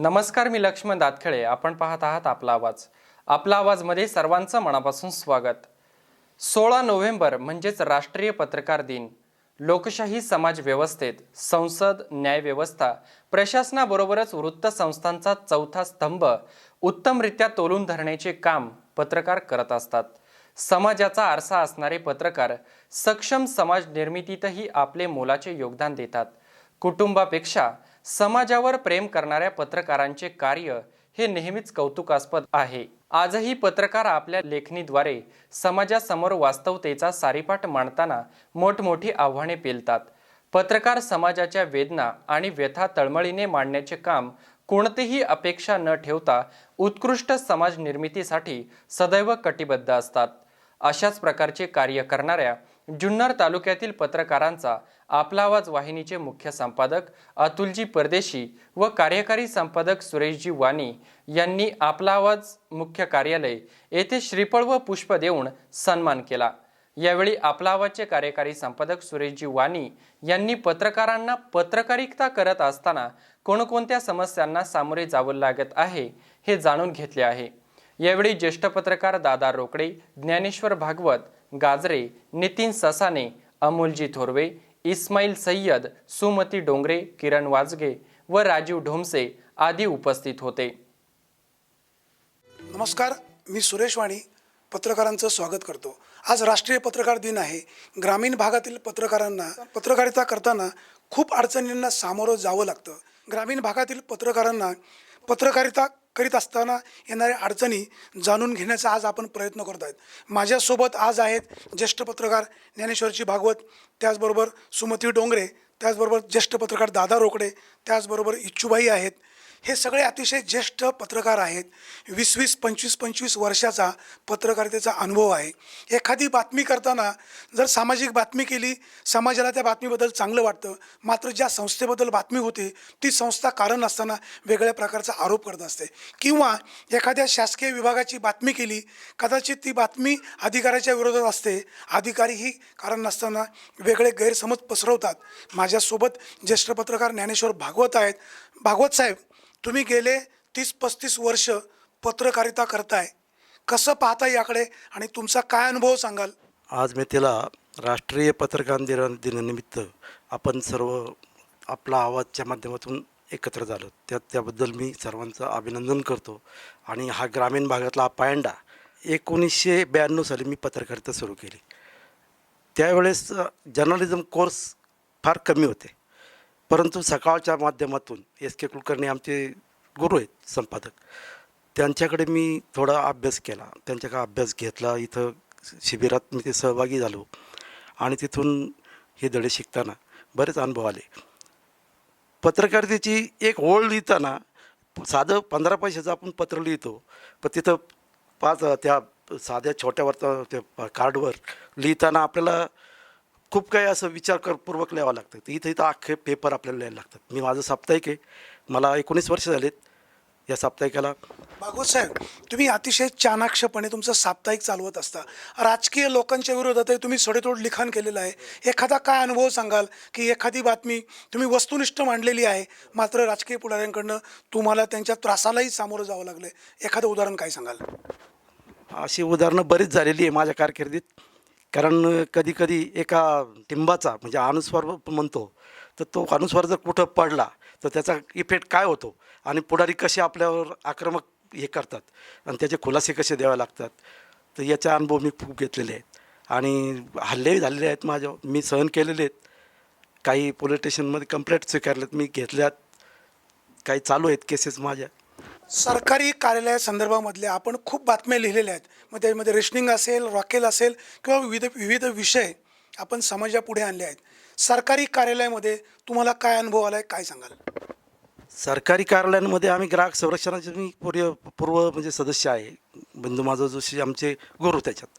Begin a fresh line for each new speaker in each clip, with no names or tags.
नमस्कार, मी लक्ष्मण दातखळे. आपण पाहत आहात आपला आवाज. आपला आवाजमध्ये सर्वांचं मनापासून स्वागत. 16 नोव्हेंबर म्हणजेच राष्ट्रीय पत्रकार दिन. लोकशाही समाज व्यवस्थेत संसद, न्यायव्यवस्था, प्रशासनाबरोबरच वृत्तसंस्थांचा चौथा स्तंभ उत्तमरित्या तोलून धरण्याचे काम पत्रकार करत असतात. समाजाचा आरसा असणारे पत्रकार सक्षम समाज निर्मितीतही आपले मोलाचे योगदान देतात. कुटुंबापेक्षा समाजावर प्रेम करणाऱ्या पत्रकारांचे कार्य हे नेहमीच कौतुकास्पद आहे. आजही पत्रकार आपल्या लेखणीद्वारे समाजासमोर वास्तवतेचा सारीपाट मांडताना मोठमोठी आव्हाने पेलतात. पत्रकार समाजाच्या वेदना आणि व्यथा तळमळीने मांडण्याचे काम कोणतीही अपेक्षा न ठेवता उत्कृष्ट समाज निर्मितीसाठी सदैव कटिबद्ध असतात. अशाच प्रकारचे कार्य करणाऱ्या जुन्नर तालुक्यातील पत्रकारांचा आपला आवाज वाहिनीचे मुख्य संपादक अतुलजी परदेशी व कार्यकारी संपादक सुरेशजी वाणी यांनी आपला आवाज मुख्य कार्यालय येथे श्रीफळ व पुष्प देऊन सन्मान केला. यावेळी आपला आवाजचे कार्यकारी संपादक सुरेशजी वाणी यांनी पत्रकारांना पत्रकारिता करत असताना कोणकोणत्या समस्यांना सामोरे जावं लागत आहे हे जाणून घेतले आहे. यावेळी ज्येष्ठ पत्रकार दादा रोकडे, ज्ञानेश्वर भागवत, गाजरे, नितीन ससाने, अमोलजी थोरवे, इस्माईल सय्यद, सुमती डोंगरे, किरण वाजगे व राजीव ढोमसे आदी उपस्थित होते.
नमस्कार, मी सुरेश वाणी पत्रकारांचं स्वागत करतो. आज राष्ट्रीय पत्रकार दिन आहे. ग्रामीण भागातील पत्रकारांना पत्रकारिता करताना खूप अडचणींना सामोरं जावं लागतं. ग्रामीण भागातील पत्रकारांना पत्रकारिता करीत असताना येणाऱ्या अडचणी जाणून घेण्याचा आज आपण प्रयत्न करत आहेत. माझ्यासोबत आज आहेत ज्येष्ठ पत्रकार ज्ञानेश्वरजी भागवत, त्याचबरोबर सुमती डोंगरे, त्याचबरोबर ज्येष्ठ पत्रकार दादा रोकडे, त्याचबरोबर इच्छूबाई आहेत. हे सगळे अतिशय ज्येष्ठ पत्रकार आहेत. 20-25 वर्षाचा पत्रकारितेचा अनुभव आहे. एखादी बातमी करताना जर सामाजिक बातमी केली, समाजाला त्या बातमीबद्दल चांगलं वाटतं, मात्र ज्या संस्थेबद्दल बातमी होते ती संस्था कारण नसताना वेगळ्या प्रकारचा आरोप करत असते. किंवा एखाद्या शासकीय विभागाची बातमी केली, कदाचित ती बातमी अधिकाऱ्याच्या विरोधात असते, अधिकारीही कारण नसताना वेगळे गैरसमज पसरवतात. माझ्यासोबत ज्येष्ठ पत्रकार ज्ञानेश्वर भागवत आहेत. भागवत साहेब, तुम्ही गेले 30-35 वर्ष पत्रकारिता करताय. कसं पाहता याकडे आणि तुमचा काय अनुभव सांगाल?
आज मी तिला राष्ट्रीय पत्रकार दिनानिमित्त आपण सर्व आपला आवाजच्या माध्यमातून एकत्र झालो. त्याबद्दल मी सर्वांचं अभिनंदन करतो. आणि हा ग्रामीण भागातला पायंडा 1992 साली मी पत्रकारिता सुरू केली. त्यावेळेस जर्नलिझम कोर्स फार कमी होते, परंतु सकाळच्या माध्यमातून S.K. कुलकर्णी आमचे गुरु आहेत संपादक, त्यांच्याकडे मी थोडा अभ्यास केला. त्यांच्याकडे अभ्यास घेतला. इथं शिबिरात मी ते सहभागी झालो आणि तिथून हे धडे शिकताना बरेच अनुभव आले. पत्रकारितेची एक ओळ लिहिताना साधं 15 पैशाचं आपण पत्र लिहितो, पण तिथं त्या साध्या छोट्यावर त्या कार्डवर लिहिताना आपल्याला खूप काही असं विचारपूर्वक लिहावं लागतं. इथं अख्खे पेपर आपल्याला लिहायला लागतात. मी माझं साप्ताहिक आहे, मला 19 वर्ष झालेत या साप्ताहिकाला.
भागवत साहेब, तुम्ही अतिशय चाणाक्षपणे तुमचं साप्ताहिक चालवत असता. राजकीय लोकांच्या विरोधातही तुम्ही सडेतोड लिखाण केलेलं आहे. एखादा काय अनुभव सांगाल की एखादी बातमी तुम्ही वस्तुनिष्ठ मांडलेली आहे, मात्र राजकीय पुढाऱ्यांकडनं तुम्हाला त्यांच्या त्रासालाही सामोरं जावं लागलं, एखादं उदाहरण काय सांगाल?
अशी उदाहरणं बरीच झालेली आहे माझ्या कारकिर्दीत. कारण कधीकधी एका टिंबाचा म्हणजे अनुस्वार म्हणतो, तर तो अनुस्वार जर कुठं पडला तर त्याचा इफेक्ट काय होतो आणि पुढारी कसे आपल्यावर आक्रमक हे करतात आणि त्याचे खुलासे कसे द्यावे लागतात, तर याचे अनुभव मी खूप घेतलेले आहेत. आणि हल्लेही झालेले आहेत माझ्यावर, मी सहन केलेले आहेत. काही पोलीस स्टेशनमध्ये कंप्लेंट स्वीकारल्यात मी घेतल्यात, काही चालू आहेत केसेस माझ्या.
सरकारी कार्यालयासंदर्भामधल्या आपण खूप बातम्या लिहिलेल्या आहेत. मग त्यामध्ये रेशनिंग असेल, रॉकेल असेल किंवा विविध विषय आपण समाजापुढे आणले आहेत. सरकारी कार्यालयामध्ये तुम्हाला काय अनुभव आला आहे, काय सांगाल?
सरकारी कार्यालयांमध्ये आम्ही ग्राहक संरक्षणाचे मी पूर्व म्हणजे सदस्य आहे. बंधू माझा जोशी आमचे गुरु त्याच्यात.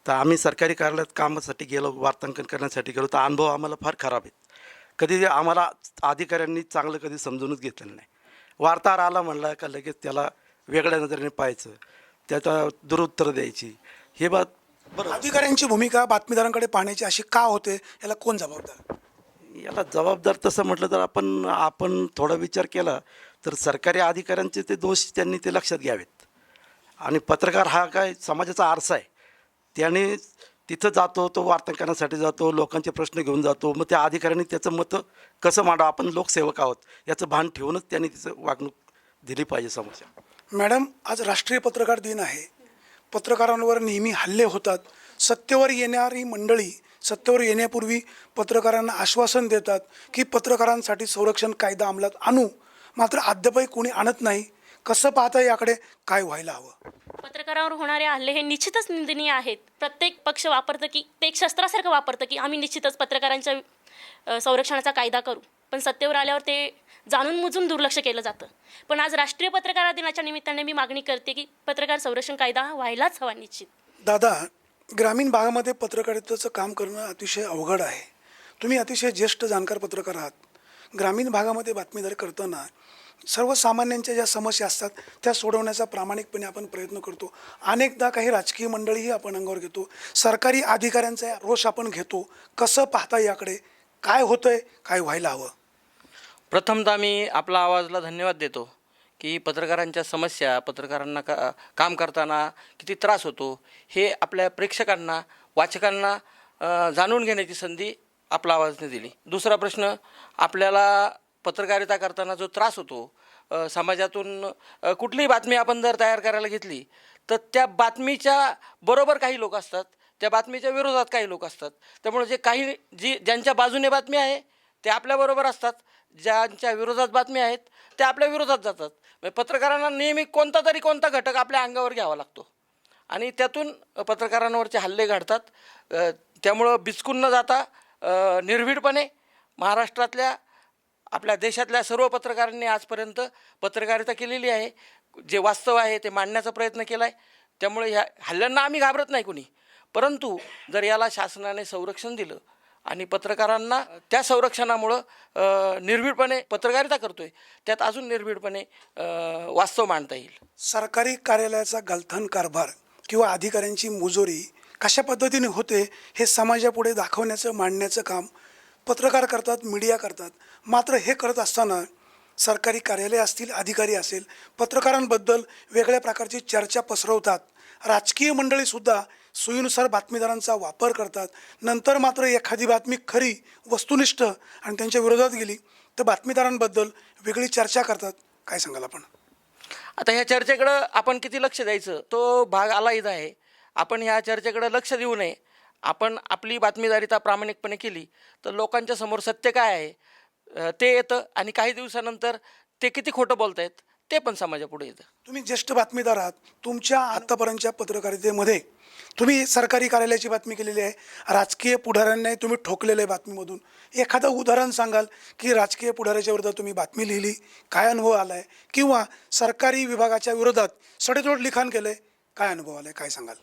तर आम्ही सरकारी कार्यालयात कामासाठी गेलो, वार्तांकन करण्यासाठी गेलो, तर अनुभव आम्हाला फार खराब आहेत. कधी आम्हाला अधिकाऱ्यांनी चांगलं कधी समजूनच घेतलेलं नाही. वार्ताहर आला म्हणला का लगेच त्याला वेगळ्या नजरेने पाहायचं, त्याचा दुरुत्तर द्यायची. हे बरं,
अधिकाऱ्यांची भूमिका बातमीदारांकडे पाहण्याची अशी का होते, याला कोण जबाबदार?
याला जबाबदार तसं म्हटलं तर आपण थोडा विचार केला तर सरकारी अधिकाऱ्यांचे ते दोष त्यांनी ते लक्षात घ्यावेत. आणि पत्रकार हा काय समाजाचा आरसा आहे. त्याने तिथं जातो, तो वार्तांकनासाठी जातो, लोकांचे प्रश्न घेऊन जातो. मग त्या अधिकाऱ्यांनी त्याचं मतं कसं मांडावं, आपण लोकसेवक आहोत याचं भान ठेवूनच त्यांनी तिचं वागणूक दिली पाहिजे समोरच्या.
मॅडम, आज राष्ट्रीय पत्रकार दिन आहे. पत्रकारांवर नेहमी हल्ले होतात. सत्तेवर येणारी मंडळी सत्तेवर येण्यापूर्वी पत्रकारांना आश्वासन देतात की पत्रकारांसाठी संरक्षण कायदा अंमलात आणू, मात्र अद्यापही कोणी आणत नाही. कसं पाहता याकडे काय व्हायला हवं?
पत्रकारावर होणारे हल्ले हे निश्चितच निंदनीय आहेत. प्रत्येक पक्ष वापरतं की ते एक शस्त्रासारखं वापरतं की आम्ही निश्चितच पत्रकारांच्या संरक्षणाचा कायदा करू, पण सत्तेवर आल्यावर ते जाणून मुजून दुर्लक्ष केलं जातं. पण आज राष्ट्रीय पत्रकार दिनाच्या निमित्ताने मी मागणी करते की पत्रकार संरक्षण कायदा व्हायलाच हवा निश्चित.
दादा, ग्रामीण भागामध्ये पत्रकारितेचं काम करणं अतिशय अवघड आहे. तुम्ही अतिशय ज्येष्ठ जाणकार पत्रकार आहात. ग्रामीण भागामध्ये बातमीदारी करताना सर्वसामान्यांच्या ज्या समस्या असतात त्या सोडवण्याचा प्रामाणिकपणे आपण प्रयत्न करतो. अनेकदा काही राजकीय मंडळीही आपण अंगावर घेतो. सरकारी अधिकाऱ्यांचा रोष आपण घेतो. कसं पाहता याकडे? काय होतंय, काय व्हायला हवं?
प्रथमतः मी आपला आवाजला धन्यवाद देतो की पत्रकारांच्या समस्या, पत्रकारांना काम करताना किती त्रास होतो हे आपल्या प्रेक्षकांना, वाचकांना जाणून घेण्याची संधी आपला आवाजने दिली. दुसरा प्रश्न, आपल्याला पत्रकारिता करताना जो त्रास होतो, समाजातून कुठलीही बातमी आपण जर तयार करायला घेतली तर त्या बातमीच्या बरोबर काही लोक असतात, त्या बातमीच्या विरोधात काही लोक असतात. त्यामुळे ज्यांच्या बाजूने बातमी आहे ते आपल्याबरोबर असतात, ज्यांच्या विरोधात बातमी आहेत ते आपल्या विरोधात जातात. पत्रकारांना नेहमी कोणता घटक आपल्या अंगावर घ्यावा लागतो आणि त्यातून पत्रकारांवरचे हल्ले घडतात. त्यामुळं बिचकून न जाता निर्भीडपणे महाराष्ट्रातल्या, आपल्या देशातल्या सर्व पत्रकारांनी आजपर्यंत पत्रकारिता केलेली आहे. जे वास्तव आहे ते मांडण्याचा प्रयत्न केला आहे. त्यामुळे ह्या हल्ल्यांना आम्ही घाबरत नाही कुणी. परंतु जर याला शासनाने संरक्षण दिलं आणि पत्रकारांना त्या संरक्षणामुळं निर्भीडपणे पत्रकारिता करतोय, त्यात अजून निर्भीडपणे वास्तव मांडता येईल.
सरकारी कार्यालयाचा गलथान कारभार किंवा अधिकाऱ्यांची मुजोरी कशा पद्धतीने होते हे समाजापुढे दाखवण्याचं, मांडण्याचं काम पत्रकार करतात, मीडिया करतात. मात्र हे करत असताना सरकारी कार्यालय असतील, अधिकारी असेल, पत्रकारांबद्दल वेगळ्या प्रकारची चर्चा पसरवतात. राजकीय मंडळीसुद्धा सोयीनुसार बातमीदारांचा वापर करतात. नंतर मात्र एखादी बातमी खरी, वस्तुनिष्ठ आणि त्यांच्या विरोधात गेली तर बातमीदारांबद्दल वेगळी चर्चा करतात. काय सांगाल आपण?
आता ह्या चर्चेकडं आपण किती लक्ष द्यायचं तो भाग आलाहीच आहे. आपण ह्या चर्चेकडं लक्ष देऊ नये. आपण आपली बातमीदारीता प्रामाणिकपणे केली तर लोकांच्या समोर सत्य काय आहे ते येतं आणि काही दिवसानंतर ते किती खोटं बोलतायत ते पण समाजापुढे येतं.
तुम्ही ज्येष्ठ बातमीदार आहात. तुमच्या आत्तापर्यंतच्या पत्रकारितेमध्ये तुम्ही सरकारी कार्यालयाची बातमी केलेली आहे, राजकीय पुढाऱ्यांना तुम्ही ठोकलेलं आहे बातमीमधून. एखादं उदाहरण सांगाल की राजकीय पुढाऱ्याच्या विरोधात तुम्ही बातमी लिहिली, काय अनुभव आला आहे? किंवा सरकारी विभागाच्या विरोधात सडेतोड लिखाण केलं आहे, काय अनुभव आला आहे? काय सांगाल?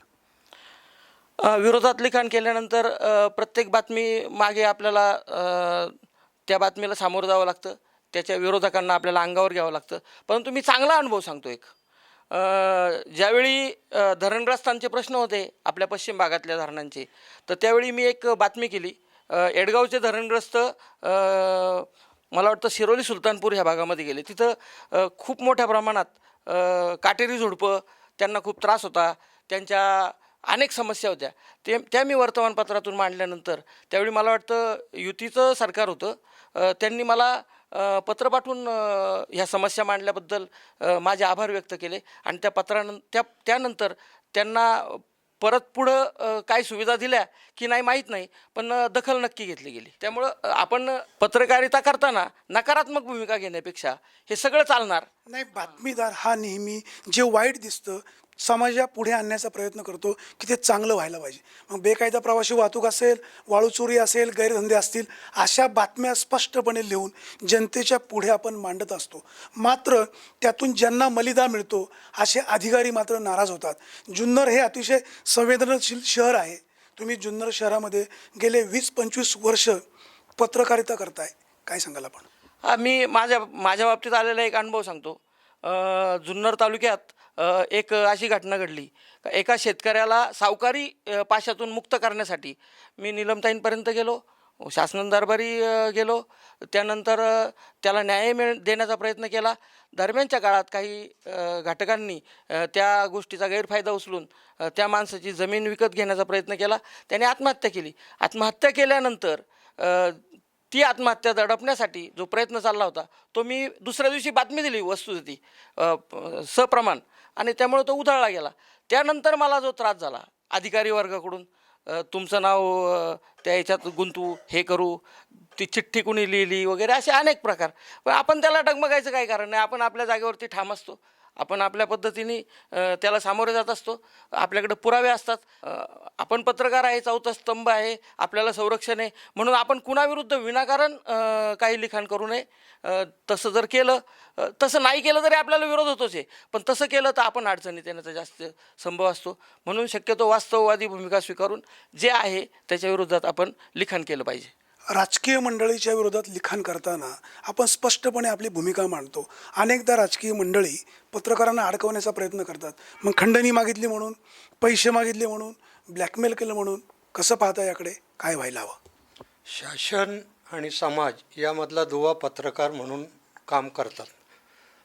विरोधात लिखाण केल्यानंतर प्रत्येक बातमी मागे आपल्याला त्या बातमीला सामोरं जावं लागतं, त्याच्या विरोधकांना आपल्याला अंगावर घ्यावं लागतं. परंतु मी चांगला अनुभव सांगतो एक. ज्यावेळी धरणग्रस्तांचे प्रश्न होते आपल्या पश्चिम भागातल्या धरणांचे, तर त्यावेळी मी एक बातमी केली. एडगावचे धरणग्रस्त मला वाटतं शिरोली सुलतानपूर ह्या भागामध्ये गेले. तिथं खूप मोठ्या प्रमाणात काटेरी झुडपं, त्यांना खूप त्रास होता, त्यांच्या अनेक समस्या होत्या. त्या मी वर्तमानपत्रातून मांडल्यानंतर त्यावेळी मला वाटतं युतीचं सरकार होतं, त्यांनी मला पत्र पाठवून ह्या समस्या मांडल्याबद्दल माझे आभार व्यक्त केले आणि त्यानंतर त्यांना परत पुढं काय सुविधा दिल्या की नाही माहीत नाही, पण दखल नक्की घेतली गेली. त्यामुळं आपण पत्रकारिता करताना नकारात्मक भूमिका घेण्यापेक्षा हे सगळं चालणार
नाही. बातमीदार हा नेहमी जे वाईट दिसतं समाजा पुढे आणण्याचा प्रयत्न करतो की ते चांगलं व्हायला पाहिजे. मग बेकायदा प्रवासी वाहतूक असेल, वाळू चोरी असेल, गैरधंदे असतील, अशा बातम्या स्पष्टपणे लिहून जनतेच्या पुढे आपण मांडत असतो. मात्र त्यातून ज्यांना मलिदा मिळतो असे अधिकारी मात्र नाराज होतात. जुन्नर हे अतिशय संवेदनशील शहर आहे. तुम्ही जुन्नर शहरामध्ये गेले 20-25 वर्ष पत्रकारिता करताय, काय सांगाल आपण?
मी माझ्या बाबतीत आलेला एक अनुभव सांगतो. जुन्नर तालुक्यात एक अशी घटना घडली. एका शेतकऱ्याला सावकारी पाशातून मुक्त करण्यासाठी मी निलमताईंपर्यंत गेलो, शासन दरबारी गेलो. त्यानंतर त्याला न्याय देण्याचा प्रयत्न केला. दरम्यानच्या काळात काही घटकांनी त्या गोष्टीचा गैरफायदा उचलून त्या माणसाची जमीन विकत घेण्याचा प्रयत्न केला. त्याने आत्महत्या केली. आत्महत्या केल्यानंतर ती आत्महत्या दडपण्यासाठी जो प्रयत्न चालला होता तो मी दुसऱ्या दिवशी बातमी दिली वस्तुस्थिती सप्रमाण, आणि त्यामुळे तो उधळला गेला. त्यानंतर मला जो त्रास झाला अधिकारी वर्गाकडून, तुमचं नाव त्या याच्यात गुंतवू, हे करू, ती चिठ्ठी कुणी लिहिली वगैरे, असे अनेक प्रकार. पण आपण त्याला डगमगायचं काही कारण नाही. आपण आपल्या जागेवरती ठाम असतो. आपण आपल्या पद्धतीने त्याला सामोरे जात असतो. आपल्याकडे पुरावे असतात. आपण पत्रकार आहे, चौथा स्तंभ आहे, आपल्याला संरक्षण आहे, म्हणून आपण कुणाविरुद्ध विनाकारण काही लिखाण करू नये. तसं जर केलं, तसं नाही केलं तरी आपल्याला विरोध होतोच आहे, पण तसं केलं तर आपण अडचणीत येण्याचा जास्त संभव असतो. म्हणून शक्यतो वास्तववादी भूमिका स्वीकारून जे आहे त्याच्या विरोधात आपण लिखाण केलं पाहिजे.
राजकीय मंडळीच्या विरोधात लिखाण करताना आपण स्पष्टपणे आपली भूमिका मांडतो. अनेकदा राजकीय मंडळी पत्रकारांना अडकवण्याचा प्रयत्न करतात. मग खंडणी मागितली म्हणून, पैसे मागितले म्हणून, ब्लॅकमेल केलं म्हणून, कसं पाहता याकडे काय व्हायला हवं?
शासन आणि समाज यामधला दुवा पत्रकार म्हणून काम करतात,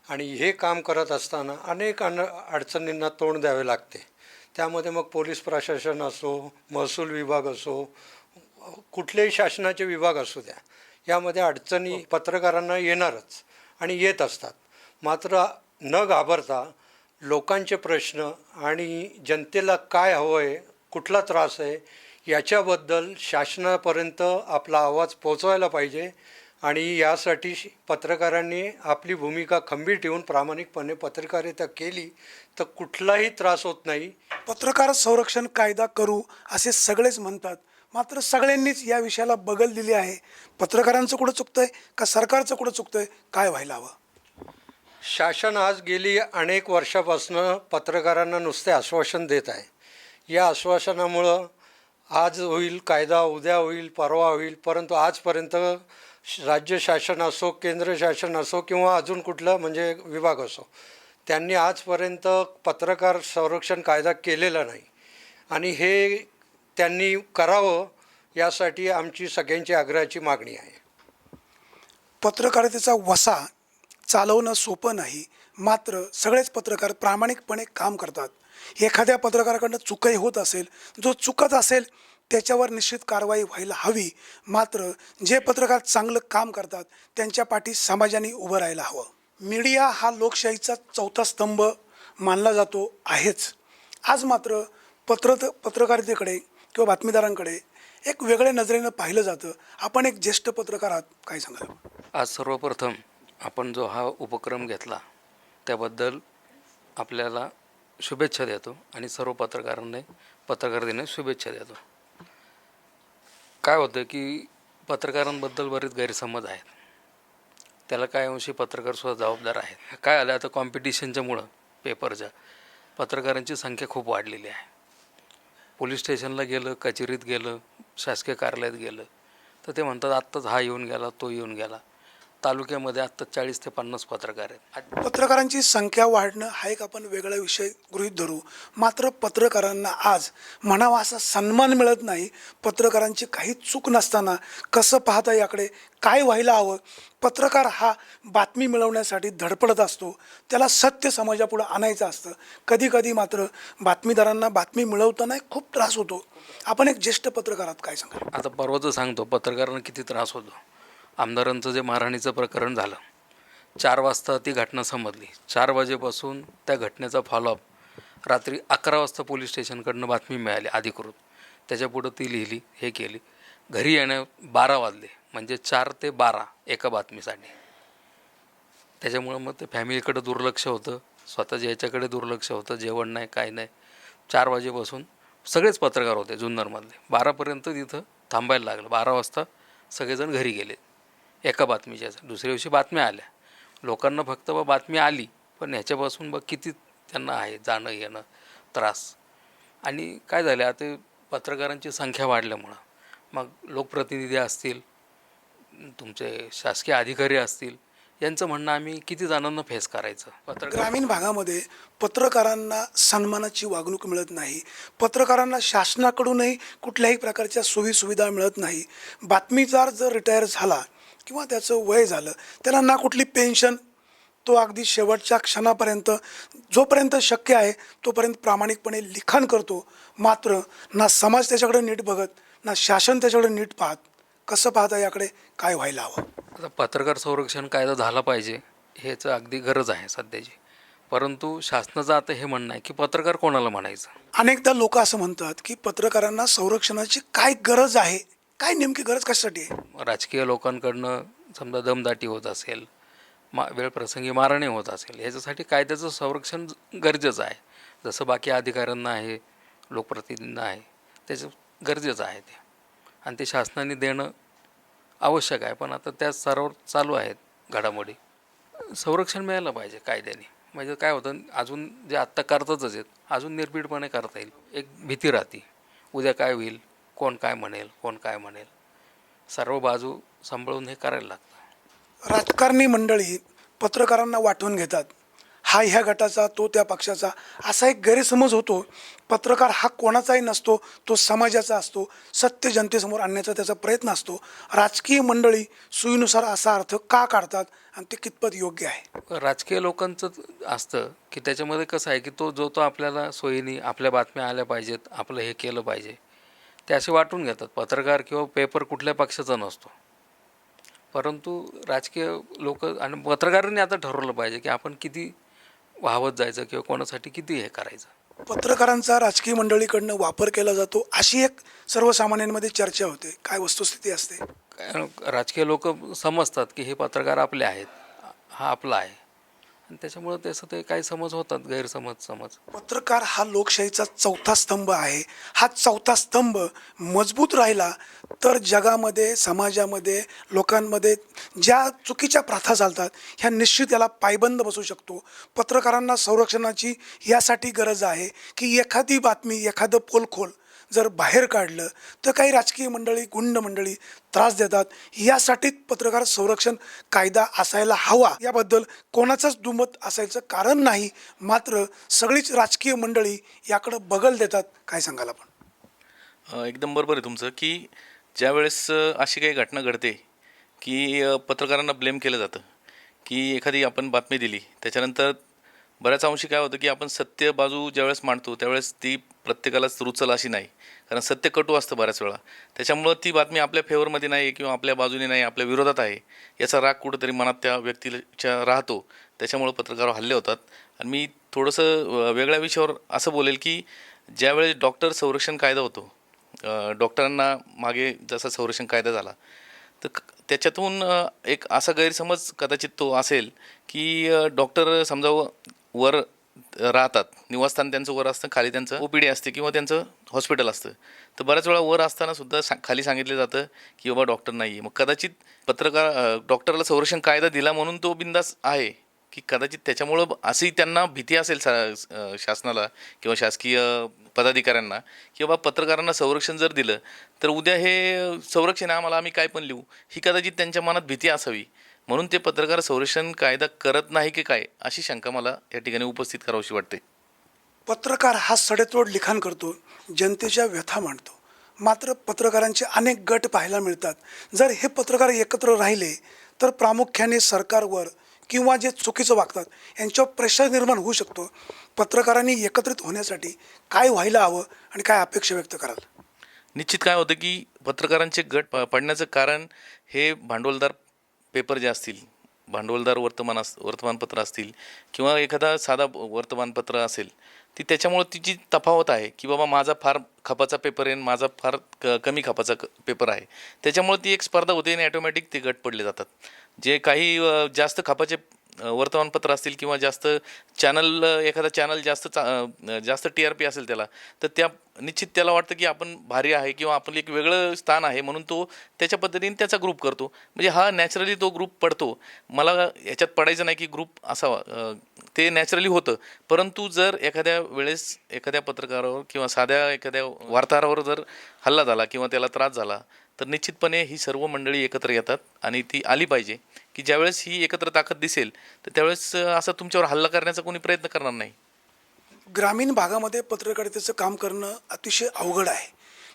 आणि हे काम करत असताना अनेक अडचणींना तोंड द्यावे लागते. त्यामध्ये मग पोलीस प्रशासन असो, महसूल विभाग असो, कुठलेही शासनाचे विभाग असू द्या, यामध्ये अडचणी पत्रकारांना येणारच आणि येत असतात. मात्र न घाबरता लोकांचे प्रश्न आणि जनतेला काय हवं आहे, कुठला त्रास आहे, याच्याबद्दल शासनापर्यंत आपला आवाज पोचवायला पाहिजे. आणि यासाठी पत्रकारांनी आपली भूमिका खंबीर ठेवून प्रामाणिकपणे पत्रकारिता केली तर कुठलाही त्रास होत नाही.
पत्रकार संरक्षण कायदा करू असे सगळेच म्हणतात, मात्र सगळ्यांनीच या विषयाला बगल दिली आहे. पत्रकारांचं कुठं चुकतंय का सरकारचं कुठं चुकतंय, काय व्हायला हवं?
शासन आज गेली अनेक वर्षापासून पत्रकारांना नुसते आश्वासन देत आहे. या आश्वासनामुळं आज होईल कायदा, उद्या होईल, परवा होईल, परंतु आजपर्यंत राज्य शासन असो, केंद्र शासन असो किंवा अजून कुठलं म्हणजे विभाग असो, त्यांनी आजपर्यंत पत्रकार संरक्षण कायदा केलेला नाही. आणि हे त्यांनी करावं यासाठी आमची सगळ्यांची आग्रहाची मागणी आहे.
पत्रकारितेचा वसा चालवणं सोपं नाही, मात्र सगळेच पत्रकार प्रामाणिकपणे काम करतात. एखाद्या पत्रकाराकडनं चुकही होत असेल, जो चुकत असेल त्याच्यावर निश्चित कारवाई व्हायला हवी. मात्र जे पत्रकार चांगलं काम करतात त्यांच्या पाठी समाजाने उभं राहायला हवं. मीडिया हा लोकशाहीचा चौथा स्तंभ मानला जातो आहेच. आज मात्र पत्रकारितेकडे किंवा बातमीदारांकडे एक वेगळ्या नजरेनं पाहिलं जातं. आपण एक ज्येष्ठ पत्रकार आहात, काय सांगाल?
आज सर्वप्रथम आपण जो हा उपक्रम घेतला त्याबद्दल आपल्याला शुभेच्छा देतो आणि सर्व पत्रकारांना पत्रकार दिनाच्या शुभेच्छा देतो. काय होतं की पत्रकारांबद्दल बरेच गैरसमज आहेत. त्याला काय अंशी पत्रकारसुद्धा जबाबदार आहेत. काय आलं आता कॉम्पिटिशनच्यामुळं पेपरच्या पत्रकारांची संख्या खूप वाढलेली आहे. पोलीस स्टेशनला गेलं, कचेरीत गेलं, शासकीय कार्यालयात गेलं तर ते म्हणतात आत्ताच हा येऊन गेला, तो येऊन गेला. तालुक्यामध्ये आत्ता 40 ते 50 पत्रकार आहेत.
पत्रकारांची संख्या वाढणं हा एक आपण वेगळा विषय गृहीत धरू. मात्र पत्रकारांना आज म्हणावा असा सन्मान मिळत नाही. पत्रकारांची काही चूक नसताना कसं पाहता याकडे काय व्हायला हवं? पत्रकार हा बातमी मिळवण्यासाठी धडपडत असतो, त्याला सत्य समाजापुढं आणायचं असतं. कधी कधी मात्र बातमीदारांना बातमी मिळवताना खूप त्रास होतो. आपण एक ज्येष्ठ पत्रकार आहात, काय सांगाल?
आता परवाचं सांगतो पत्रकारांना किती त्रास होतो. आमदारांचं जे मारहाणीचं प्रकरण झालं, 4 वाजता ती घटना समजली. 4 वाजेपासून त्या घटनेचा फॉलोअप रात्री 11 वाजता पोलीस स्टेशनकडनं बातमी मिळाली अधिकृत. त्याच्यापुढं ती लिहिली, हे केली. घरी येण्या 12 वाजले, म्हणजे 4 ते 12 एका बातमीसाठी. त्याच्यामुळं मग ते फॅमिलीकडे दुर्लक्ष होतं, स्वतःच्या याच्याकडे दुर्लक्ष होतं, जेवण नाही, काय नाही. 4 वाजेपासून सगळेच पत्रकार होते जुन्नरमधले. 12पर्यंत तिथं थांबायला लागलं. 12 वाजता सगळेजण घरी गेले एका बातमीच्या. दुसऱ्या दिवशी बातम्या आल्या. लोकांना फक्त बातमी आली, पण ह्याच्यापासून किती त्यांना आहे जाणं येणं त्रास. आणि काय झालं आता पत्रकारांची संख्या वाढल्यामुळं मग लोकप्रतिनिधी असतील, तुमचे शासकीय अधिकारी असतील, यांचं म्हणणं आम्ही किती जणांना फेस करायचं. पत्रकार
ग्रामीण भागामध्ये पत्रकारांना सन्मानाची वागणूक मिळत नाही. पत्रकारांना शासनाकडूनही कुठल्याही प्रकारच्या सोयीसुविधा मिळत नाही. बातमीदार जर रिटायर झाला किंवा त्याचं वय झालं, त्याला ना कुठली पेन्शन, तो अगदी शेवटच्या क्षणापर्यंत जोपर्यंत शक्य आहे तोपर्यंत प्रामाणिकपणे लिखाण करतो. मात्र ना समाज त्याच्याकडे नीट बघत, ना शासन त्याच्याकडे नीट पाहत. कसं पाहता याकडे, काय व्हायला हवं?
आता पत्रकार संरक्षण कायदा झाला पाहिजे हेच अगदी गरज आहे सध्याची. परंतु शासनाचं आता हे म्हणणं आहे की पत्रकार कोणाला म्हणायचं.
अनेकदा लोक असं म्हणतात की पत्रकारांना संरक्षणाची काय गरज आहे, काय नेमकी गरज कशासाठी आहे?
राजकीय लोकांकडनं समजा दमदाटी होत असेल, वेळप्रसंगी मारहाणी होत असेल, याच्यासाठी कायद्याचं संरक्षण गरजेचं आहे. जसं बाकी अधिकाऱ्यांना आहे, लोकप्रतिनिधींना आहे, त्याचं गरजेचं आहे ते, आणि ते शासनाने देणं आवश्यक आहे. पण आता त्या स्तरावर चालू आहेत घडामोडी. संरक्षण मिळालं पाहिजे कायद्याने. म्हणजे काय होतं, अजून जे आत्ता करतातच आहेत, अजून निर्भीडपणे करता येईल. एक भीती राहते, उद्या काय होईल, कोण काय म्हणेल, कोण काय म्हणेल. सर्व बाजू सांभाळून हे करायला लागतं.
राजकारणी मंडळी पत्रकारांना वाटून घेतात. हा ह्या गटाचा, तो त्या पक्षाचा, असा एक गैरसमज होतो. पत्रकार हा कोणाचाही नसतो, तो समाजाचा असतो. सत्य जनतेसमोर आणण्याचा त्याचा प्रयत्न असतो. राजकीय मंडळी सोयीनुसार असा अर्थ का काढतात आणि ते कितपत योग्य आहे?
राजकीय लोकांचं असतं की त्याच्यामध्ये कसं आहे की तो आपल्याला सोयीने आपल्या बातम्या आल्या पाहिजेत, आपलं हे केलं पाहिजे, ते असे वाटून घेतात. पत्रकार किंवा पेपर कुठल्या पक्षाचा नसतो. परंतु राजकीय लोक आणि पत्रकारांनी आता ठरवलं पाहिजे की आपण किती वाहवत जायचं किंवा कोणासाठी किती हे करायचं.
पत्रकारांचा राजकीय मंडळीकडनं वापर केला जातो अशी एक सर्वसामान्यांमध्ये चर्चा होते. काय वस्तुस्थिती असते?
राजकीय लोक समजतात की हे पत्रकार आपले आहेत, हा आपला आहे, आणि त्याच्यामुळं त्याचं ते काही समज होतात, गैरसमज.
पत्रकार हा लोकशाहीचा चौथा स्तंभ आहे. हा चौथा स्तंभ मजबूत राहिला तर जगामध्ये, समाजामध्ये, लोकांमध्ये ज्या चुकीच्या प्रथा चालतात ह्या निश्चित याला पायबंद बसू शकतो. पत्रकारांना संरक्षणाची यासाठी गरज आहे की एखादी बातमी, एखादं पोलखोल जर बाहेर काढलं तर काही राजकीय मंडळी, गुंड मंडळी त्रास देतात. यासाठी पत्रकार संरक्षण कायदा असायला हवा, याबद्दल कोणाचंच दुमत असायचं कारण नाही. मात्र सगळीच राजकीय मंडळी याकडं बगल देतात. काय सांगाल आपण?
एकदम बरोबर आहे तुमचं की ज्या वेळेस अशी काही घटना घडते की पत्रकारांना ब्लेम केलं जातं की एखादी आपण बातमी दिली, त्याच्यानंतर बऱ्याच अंशी काय होतं की आपण सत्य बाजू ज्यावेळेस मांडतो त्यावेळेस ती प्रत्येकालाच रुचल अशी नाही, कारण सत्य कटू असतं बऱ्याच वेळा. त्याच्यामुळं ती बातमी आपल्या फेवरमध्ये नाही किंवा आपल्या बाजूने नाही, आपल्या विरोधात आहे, याचा राग कुठंतरी मनात त्या व्यक्तीच्या राहतो. त्याच्यामुळं पत्रकारावर हल्ले होतात. आणि मी थोडंसं वेगळ्या विषयावर असं बोलेल की ज्यावेळेस डॉक्टर संरक्षण कायदा होतो, डॉक्टरांना मागे जसा संरक्षण कायदा झाला, तर त्याच्यातून एक असा गैरसमज कदाचित तो असेल की डॉक्टर समजा वर राहतात, निवासस्थान त्यांचं वर असतं, खाली त्यांचं OPD असते किंवा त्यांचं हॉस्पिटल असतं. तर बऱ्याच वेळा वर असताना सुद्धा खाली सांगितलं जातं की बाबा डॉक्टर नाही आहे. मग कदाचित डॉक्टरला संरक्षण कायदा दिला म्हणून तो बिंदास आहे की कदाचित त्याच्यामुळं अशी त्यांना भीती असेल शासनाला किंवा शासकीय पदाधिकाऱ्यांना की बाबा पत्रकारांना संरक्षण जर दिलं तर उद्या हे संरक्षण आम्हाला, आम्ही काय पण लिहू, ही कदाचित त्यांच्या मनात भीती असावी. म्हणून ते पत्रकार संरक्षण कायदा करत नाही की काय, अशी शंका मला या ठिकाणी उपस्थित करावीशी वाटते.
पत्रकार हा सडेतोड लिखाण करतो, जनतेच्या व्यथा मांडतो. मात्र पत्रकारांचे अनेक गट पाहायला मिळतात. जर हे पत्रकार एकत्र राहिले तर प्रामुख्याने सरकारवर किंवा जे चुकीचं वागतात यांच्यावर प्रेशर निर्माण होऊ शकतो. पत्रकारांनी एकत्रित होण्यासाठी काय व्हायला हवं आणि काय अपेक्षा व्यक्त कराल?
निश्चित काय होतं की पत्रकारांचे गट पडण्याचं कारण हे भांडवलदार पेपर जे असतील, भांडवलदार वर्तमानपत्र असतील किंवा एखादा साधा वर्तमानपत्र असेल, ती त्याच्यामुळं तिची तफावत आहे की बाबा माझा फार खपाचा पेपर आहे, माझा फार कमी खपाचा पेपर आहे. त्याच्यामुळं ती एक स्पर्धा होते आणि ॲटोमॅटिक ते गट पडले जातात. जे काही जास्त खपाचे वर्तमानपत्र असतील किंवा जास्त चॅनल, एखादा चॅनल जास्त TRP असेल त्याला, तर निश्चित त्याला वाटतं की आपण भारी आहे किंवा आपलं एक वेगळं स्थान आहे, म्हणून तो त्याच्या पद्धतीने त्याचा ग्रुप करतो. म्हणजे हा नॅचरली तो ग्रुप पडतो. मला याच्यात पडायचं नाही की ग्रुप असावा, ते नॅचरली होतं. परंतु जर एखाद्या वेळेस एखाद्या पत्रकारावर किंवा साध्या एखाद्या वार्ताहरावर जर हल्ला झाला किंवा त्याला त्रास झाला तर निश्चितपणे ही सर्व मंडळी एकत्र येतात आणि ती आली पाहिजे की ज्यावेळेस ही एकत्र ताकद दिसेल तर त्यावेळेस असा तुमच्यावर हल्ला करण्याचा कोणी प्रयत्न करणार नाही.
ग्रामीण भागामध्ये पत्रकारितेचं काम करणं अतिशय अवघड आहे.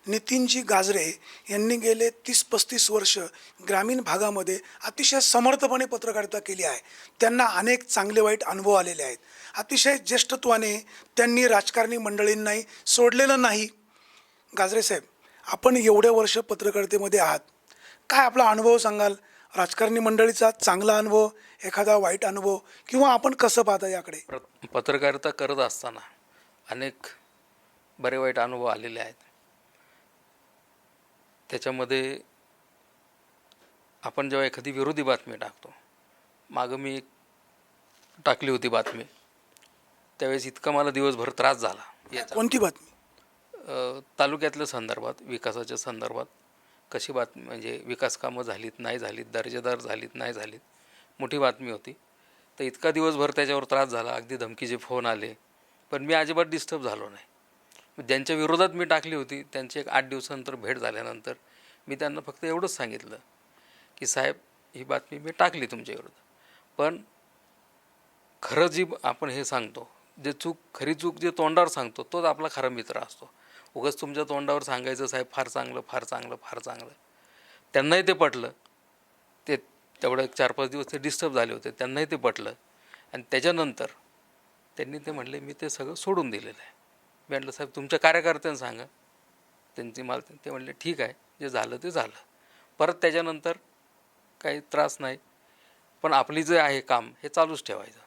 नितीनजी गाजरे यांनी गेले 30-35 वर्ष ग्रामीण भागामध्ये अतिशय समर्थपणे पत्रकारिता केली आहे. त्यांना अनेक चांगले वाईट अनुभव आलेले आहेत. अतिशय ज्येष्ठत्वाने त्यांनी राजकारणी मंडळींनाही सोडलेलं नाही. गाजरे साहेब, आपण एवढे वर्ष पत्रकारितेमध्ये आहात, काय आपला अनुभव सांगाल? राजकारणी मंडळीचा चांगला अनुभव, एखादा वाईट अनुभव, किंवा आपण कसं पाहता याकडे?
पत्रकारिता करत असताना अनेक बरे वाईट अनुभव आलेले आहेत. त्याच्यामध्ये आपण जेव्हा एखादी विरोधी बातमी टाकतो, मागं मी एक टाकली होती बातमी, त्यावेळेस इतका मला दिवसभर त्रास झाला याचा.
कोणती बातमी?
तालुक्यातल्या संदर्भात, विकासाच्या संदर्भात कशी बातमी, म्हणजे विकास कामं झालीत नाही झालीत, दर्जेदार झालीत नाही झालीत, मोठी बातमी होती. तर इतका दिवसभर त्याच्यावर त्रास झाला, अगदी धमकीचे फोन आले, पण मी अजिबात डिस्टर्ब झालो नाही. ज्यांच्या विरोधात मी टाकली होती त्यांची एक 8 दिवसानंतर भेट झाल्यानंतर मी त्यांना फक्त एवढंच सांगितलं की साहेब, ही बातमी मी टाकली तुमच्या विरोधात, पण खरं जी आपण हे सांगतो, खरी चूक जे तोंडावर सांगतो तोच आपला खरा मित्र असतो. उगाच तुमच्या तोंडावर सांगायचं साहेब फार चांगलं फार चांगलं फार चांगलं. त्यांनाही ते पटलं. ते तेवढं 4-5 दिवस ते डिस्टर्ब झाले होते, त्यांनाही ते पटलं. आणि त्याच्यानंतर त्यांनी ते म्हणले मी ते सगळं सोडून दिलेलं आहे. मी म्हटलं साहेब तुमच्या कार्यकर्त्यांना सांगा. त्यांची मला ते म्हणले ठीक आहे, जे झालं ते झालं. परत त्याच्यानंतर काही त्रास नाही, पण आपली जे आहे काम हे चालूच ठेवायचं.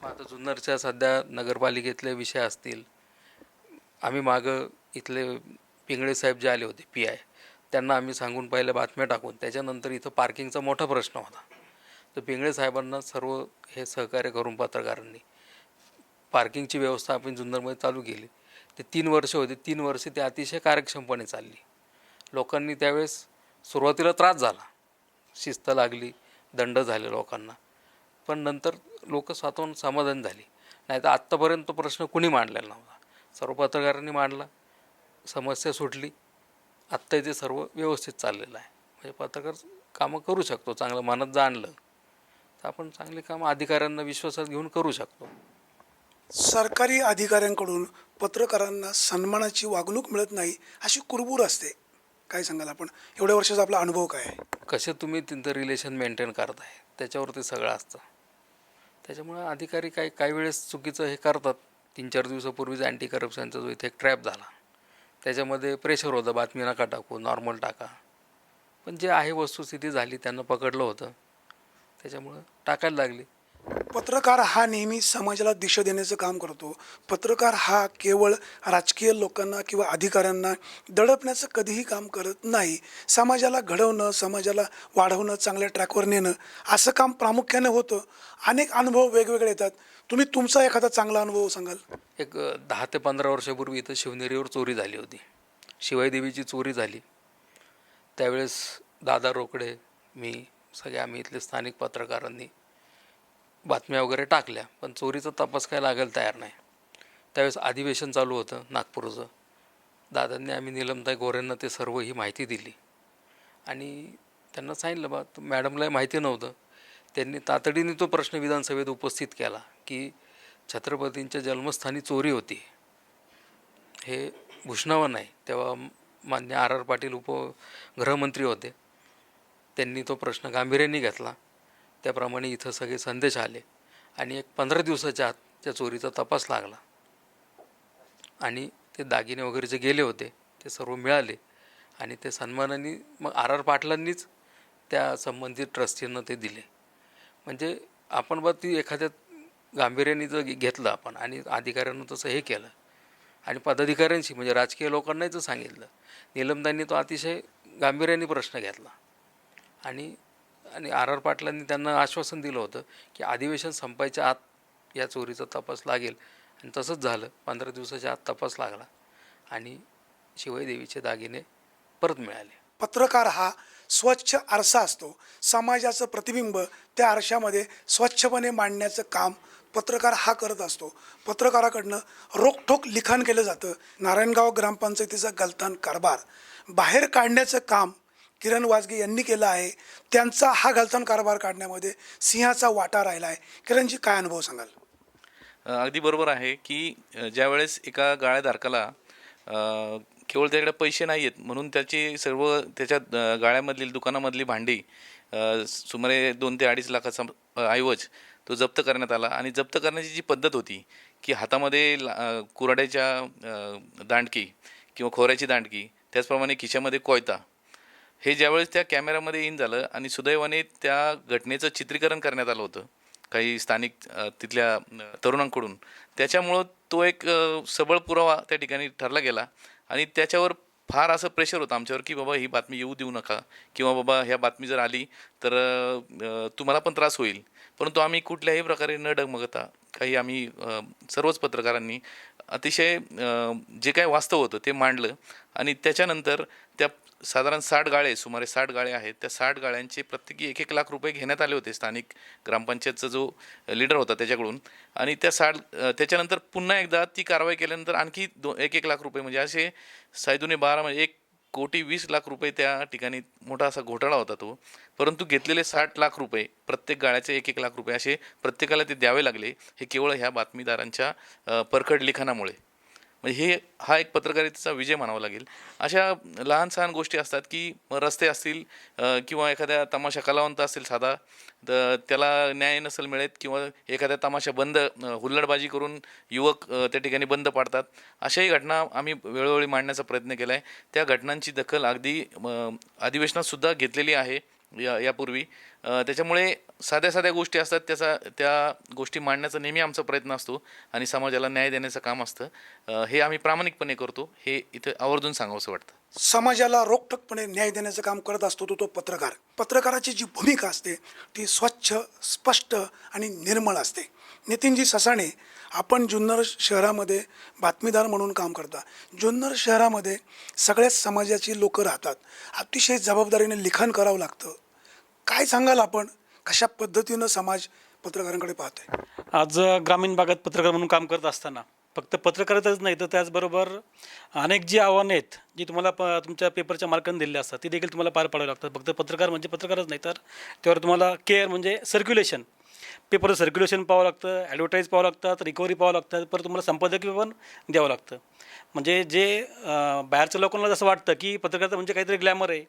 मग आता जुन्नरच्या सध्या नगरपालिकेतले विषय असतील, आम्ही मागं इथले पिंगळे साहेब जे आले होते PI, त्यांना आम्ही सांगून पहिल्या बातम्या टाकून त्याच्यानंतर इथं पार्किंगचा मोठा प्रश्न होता. तर पिंगळे साहेबांना सर्व हे सहकार्य करून पत्रकारांनी पार्किंगची व्यवस्था आपण जुन्नरमध्ये चालू केली. ते 3 वर्ष होते, 3 वर्ष ते अतिशय कार्यक्षमपणे चालली. लोकांनी त्यावेळेस सुरुवातीला त्रास झाला, शिस्त लागली, दंड झाले लोकांना, पण नंतर लोक स्वतःहून समाधान झाली. नाही तर आत्तापर्यंत तो प्रश्न कुणी मांडलेला नव्हता. सर्व पत्रकारांनी मांडला, समस्या सुटली. आत्ता ते सर्व व्यवस्थित चाललेलं आहे. म्हणजे पत्रकार कामं करू शकतो, चांगलं मनात जाणलं तर आपण चांगली कामं अधिकाऱ्यांना विश्वासात घेऊन करू शकतो.
सरकारी अधिकाऱ्यांकडून पत्रकारांना सन्मानाची वागणूक मिळत नाही अशी कुरबूर असते. काय सांगाल आपण? एवढ्या वर्षाचा आपला अनुभव काय आहे?
कसे तुम्ही तिथं रिलेशन मेंटेन करताय त्याच्यावरती सगळं असतं. त्याच्यामुळं अधिकारी काही वेळेस चुकीचं हे करतात. 3-4 दिवसापूर्वीच अँटी करप्शनचा जो इथे एक ट्रॅप झाला, त्याच्यामध्ये प्रेशर होतं बातमी नका टाकू, नॉर्मल टाका. पण जे आहे वस्तुस्थिती झाली, त्यांना पकडलं होतं, त्याच्यामुळं टाकायला लागली.
पत्रकार हा नेहमी समाजाला दिशा देण्याचं काम करतो. पत्रकार हा केवळ राजकीय लोकांना किंवा अधिकाऱ्यांना दडपण्याचं कधीही काम करत नाही. समाजाला घडवणं, समाजाला वाढवणं, चांगल्या ट्रॅकवर नेणं असं काम प्रामुख्याने होतं. अनेक अनुभव वेगवेगळे येतात. तुम्ही तुमचा एखादा चांगला अनुभव सांगाल?
एक 10 ते 15 वर्षापूर्वी इथं शिवनेरीवर चोरी झाली होती. शिवाई देवीची चोरी झाली. त्यावेळेस दादा रोकडे, मी, सगळे आम्ही इथले स्थानिक पत्रकारांनी बातम्या वगैरे टाकल्या, पण चोरीचा तपास काय लागायला तयार नाही. त्यावेळेस अधिवेशन चालू होतं नागपूरचं. दादांनी आम्ही नीलमताई गोरेंना ते सर्व ही माहिती दिली आणि त्यांना सांगितलं बा, मॅडमलाही माहिती नव्हतं. त्यांनी तातडीने तो प्रश्न विधानसभेत उपस्थित केला की छत्रपतींच्या जन्मस्थानी चोरी होती, हे भूषणावं नाही. तेव्हा मान्य RR पाटील उपगृहमंत्री होते. त्यांनी तो प्रश्न गांभीर्याने घेतला. त्याप्रमाणे इथं सगळे संदेश आले आणि एक 15 दिवसाच्या आत त्या चोरीचा तपास लागला आणि ते दागिने वगैरे जे गेले होते ते सर्व मिळाले आणि ते सन्मानाने मग RR पाटलांनीच त्या संबंधित ट्रस्टींना ते दिले. म्हणजे आपण बा ती एखाद्या गांभीर्याने जर घेतलं आपण आणि अधिकाऱ्यांना तसं हे केलं आणि पदाधिकाऱ्यांशी म्हणजे राजकीय लोकांनाही जर सांगितलं, नीलमताईंनी तो अतिशय गांभीर्याने प्रश्न घेतला आणि RR पाटलांनी त्यांना आश्वासन दिलं होतं की अधिवेशन संपायच्या आत या चोरीचा तपास लागेल आणि तसंच झालं. 15 दिवसाच्या आत तपास लागला आणि शिवाई देवीचे दागिने परत मिळाले.
पत्रकार हा स्वच्छ आरसा असतो. समाजाचं प्रतिबिंब त्या आरशामध्ये स्वच्छपणे मांडण्याचं काम पत्रकार हा करत असतो. पत्रकाराकडनं रोखठोक लिखाण केलं जातं. नारायणगाव ग्रामपंचायतीचा गलथान कारभार बाहेर काढण्याचं काम किरण वाजगे यांनी केलं आहे. त्यांचा हा गलथान कारभार काढण्यामध्ये सिंहाचा वाटा राहिला आहे. किरणजी, काय अनुभव सांगाल?
अगदी बरोबर आहे की ज्यावेळेस एका गाळ्याधारकाला केवळ त्याकडे पैसे नाही आहेत म्हणून त्याची सर्व त्याच्या गाळ्यामधली दुकानामधली भांडी सुमारे 2 ते 2.5 लाखाचा ऐवज तो जप्त करण्यात आला. आणि जप्त करण्याची जी पद्धत होती की हातामध्ये कुऱ्हाड्याच्या दांडकी किंवा खोऱ्याची दांडकी, त्याचप्रमाणे खिशामध्ये कोयता, हे ज्यावेळेस त्या कॅमेऱ्यामध्ये इन झालं आणि सुदैवाने त्या घटनेचं चित्रीकरण करण्यात आलं होतं काही स्थानिक तिथल्या तरुणांकडून, त्याच्यामुळं तो एक सबळ पुरावा त्या ठिकाणी ठरला गेला. आणि त्याच्यावर फार असं प्रेशर होतं आमच्यावर की बाबा ही बातमी येऊ देऊ नका, किंवा बाबा ह्या बातमी जर आली तर तुम्हाला पण त्रास होईल. परंतु आम्ही कुठल्याही प्रकारे न डगमगता काही आम्ही सर्वच पत्रकारांनी अतिशय जे काय वास्तव होतं ते मांडलं. आणि त्याच्यानंतर त्या साधारण 60 गाळे, सुमारे 60 गाळे आहेत, त्या 60 गाळ्यांचे प्रत्येकी 1-1 लाख रुपये घेण्यात आले होते स्थानिक ग्रामपंचायतचा जो लीडर होता त्याच्याकडून. आणि त्याच्यानंतर पुन्हा एकदा ती कारवाई केल्यानंतर आणखी 1-1 लाख रुपये, म्हणजे असे 6×12 म्हणजे 1,20,00,000 रुपये त्या ठिकाणी मोठा असा घोटाळा होता तो. परंतु घेतलेले 60 लाख रुपये, प्रत्येक गाळ्याचे 1-1 लाख रुपये असे प्रत्येकाला ते द्यावे लागले, हे केवळ ह्या बातमीदारांच्या परखड लिखाणामुळे. म्हणजे हा एक पत्रकारितेचा विजय म्हणावा लागेल. अशा लहान सहान गोष्टी असतात की रस्ते असतील किंवा एखाद्या तमाशा कलावंत असेल साधा, तर त्याला न्याय नसेल मिळत, किंवा एखाद्या तमाशा बंद, हुल्लडबाजी करून युवक त्या ठिकाणी बंद पाडतात, अशाही घटना आम्ही वेळोवेळी मांडण्याचा प्रयत्न केला आहे. त्या घटनांची दखल अगदी अधिवेशनातसुद्धा घेतलेली आहे यापूर्वी. त्याच्यामुळे साध्या साध्या गोष्टी असतात, त्या गोष्टी मांडण्याचा नेहमी आमचा प्रयत्न असतो आणि समाजाला न्याय देण्याचं काम असतं. हे आम्ही प्रामाणिकपणे करतो, हे इथं आवर्जून सांगावंसं वाटतं.
समाजाला रोखठोकपणे न्याय देण्याचं काम करत असतो तो पत्रकार. पत्रकाराची जी भूमिका असते ती स्वच्छ, स्पष्ट आणि निर्मळ असते. नितीनजी ससाणे, आपण जुन्नर शहरामध्ये बातमीदार म्हणून काम करता. जुन्नर शहरामध्ये सगळ्याच समाजाची लोकं राहतात. अतिशय जबाबदारीने लिखाण करावं लागतं. काय सांगाल आपण, कशा पद्धतीनं समाज पत्रकारांकडे पाहतोय?
आज ग्रामीण भागात पत्रकार म्हणून काम करत असताना फक्त पत्रकारिताच नाही तर त्याचबरोबर अनेक जी आव्हानं आहेत जी तुम्हाला तुमच्या पेपरच्या मालकांनी दिलेली असतात ती देखील तुम्हाला पार पाडावी लागतात. फक्त पत्रकार म्हणजे पत्रकारच नाही तर त्यावर तुम्हाला केअर म्हणजे सर्क्युलेशन, पेपरचं सर्क्युलेशन पाहावं लागतं, ॲडव्हर्टाईज पाहावं लागतात, रिकव्हरी पाहावं लागतं, परत तुम्हाला संपादकीय पण द्यावं लागतं. म्हणजे जे बाहेरच्या लोकांना जसं वाटतं की पत्रकारिता म्हणजे काहीतरी ग्लॅमर आहे,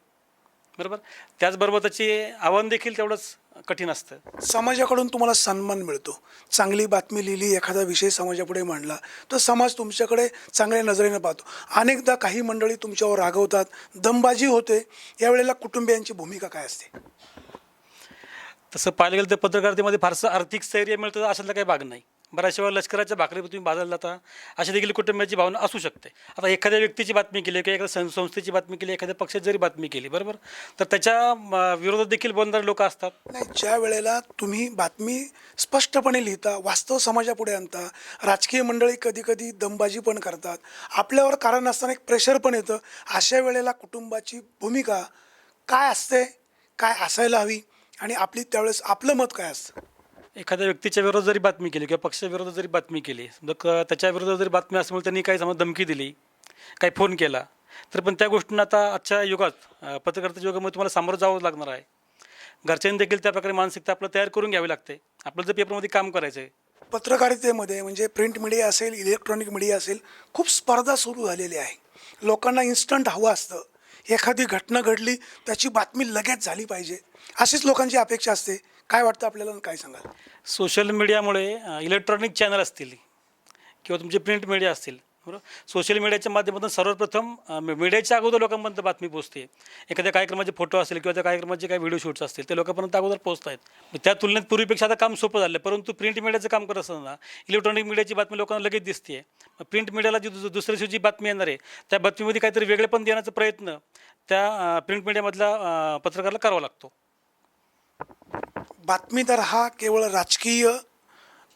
बरोबर, त्याचबरोबर त्याची आव्हान देखील तेवढंच कठीण असतं.
समाजाकडून तुम्हाला सन्मान मिळतो. चांगली बातमी लिहिली, एखादा विषय समाजापुढे मांडला तर समाज तुमच्याकडे चांगल्या नजरेनं पाहतो. अनेकदा काही मंडळी तुमच्यावर रागवतात, दमबाजी होते, यावेळेला कुटुंबियांची भूमिका काय असते?
तसं पाहायला गेलं तर पत्रकारितेमध्ये फारसं आर्थिक स्थैर्य मिळतं अशातला काही भाग नाही. बऱ्याचशा वेळा लष्कराच्या भाकरी तुम्ही बाजारला जाता, अशा देखील कुटुंबाची भावना असू शकते. आता एखाद्या व्यक्तीची बातमी केली किंवा एखाद्या संस्थेची बातमी केली, एखाद्या पक्षाची जरी बातमी केली, बरोबर, तर त्याच्या विरोधात देखील बोलणारे लोक असतात.
नाही, ज्या वेळेला तुम्ही बातमी स्पष्टपणे लिहिता, वास्तव समाजापुढे आणता, राजकीय मंडळी कधी कधी दमबाजी पण करतात, आपल्यावर कारण नसताना एक प्रेशर पण येतं, अशा वेळेला कुटुंबाची भूमिका काय असते, काय असायला हवी, आणि आपली त्यावेळेस आपलं मत काय असतं?
एखाद्या व्यक्तीच्या विरोधात जरी बातमी केली किंवा पक्षाच्या विरोधात जरी बातमी केली, समजा त्याच्या विरोधात जरी बातमी असल्यामुळे त्यांनी काही समजा धमकी दिली, काही फोन केला, तर पण त्या गोष्टींना आता आजच्या युगात पत्रकारिता युगामध्ये तुम्हाला सामोरं जावं लागणार आहे. घरच्यांनी देखील त्या प्रकारे मानसिकता आपल्याला तयार करून घ्यावी लागते. आपल्याला जर पेपरमध्ये काम करायचं आहे.
पत्रकारितेमध्ये म्हणजे प्रिंट मीडिया असेल, इलेक्ट्रॉनिक मीडिया असेल, खूप स्पर्धा सुरू झालेली आहे. लोकांना इन्स्टंट हवं असतं. एखादी घटना घडली त्याची बातमी लगेच झाली पाहिजे, अशीच लोकांची अपेक्षा असते. काय वाटतं आपल्याला, काय सांगाल?
सोशल मीडियामुळे इलेक्ट्रॉनिक चॅनल असतील किंवा तुमचे प्रिंट मीडिया असतील, बरोबर, सोशल मीडियाच्या माध्यमातून सर्वप्रथम मीडियाच्या अगोदर लोकांपर्यंत बातमी पोहोचते. एखाद्या कार्यक्रमाचे फोटो असतील किंवा त्या कार्यक्रमाचे काही व्हिडिओ शूट्स असतील ते लोकांपर्यंत अगोदर पोहोचत आहेत. त्या तुलनेत पूर्वीपेक्षा आता काम सोपं झालं. परंतु प्रिंट मीडियाचं काम करत असताना इलेक्ट्रॉनिक मीडियाची बातमी लोकांना लगेच दिसते. प्रिंट मीडियाला जी दुसऱ्या दिवशी जी बातमी येणार आहे त्या बातमीमध्ये काहीतरी वेगळे पण देण्याचा प्रयत्न त्या प्रिंट मीडियामधल्या पत्रकाराला करावा लागतो.
बातमीदार हा केवळ राजकीय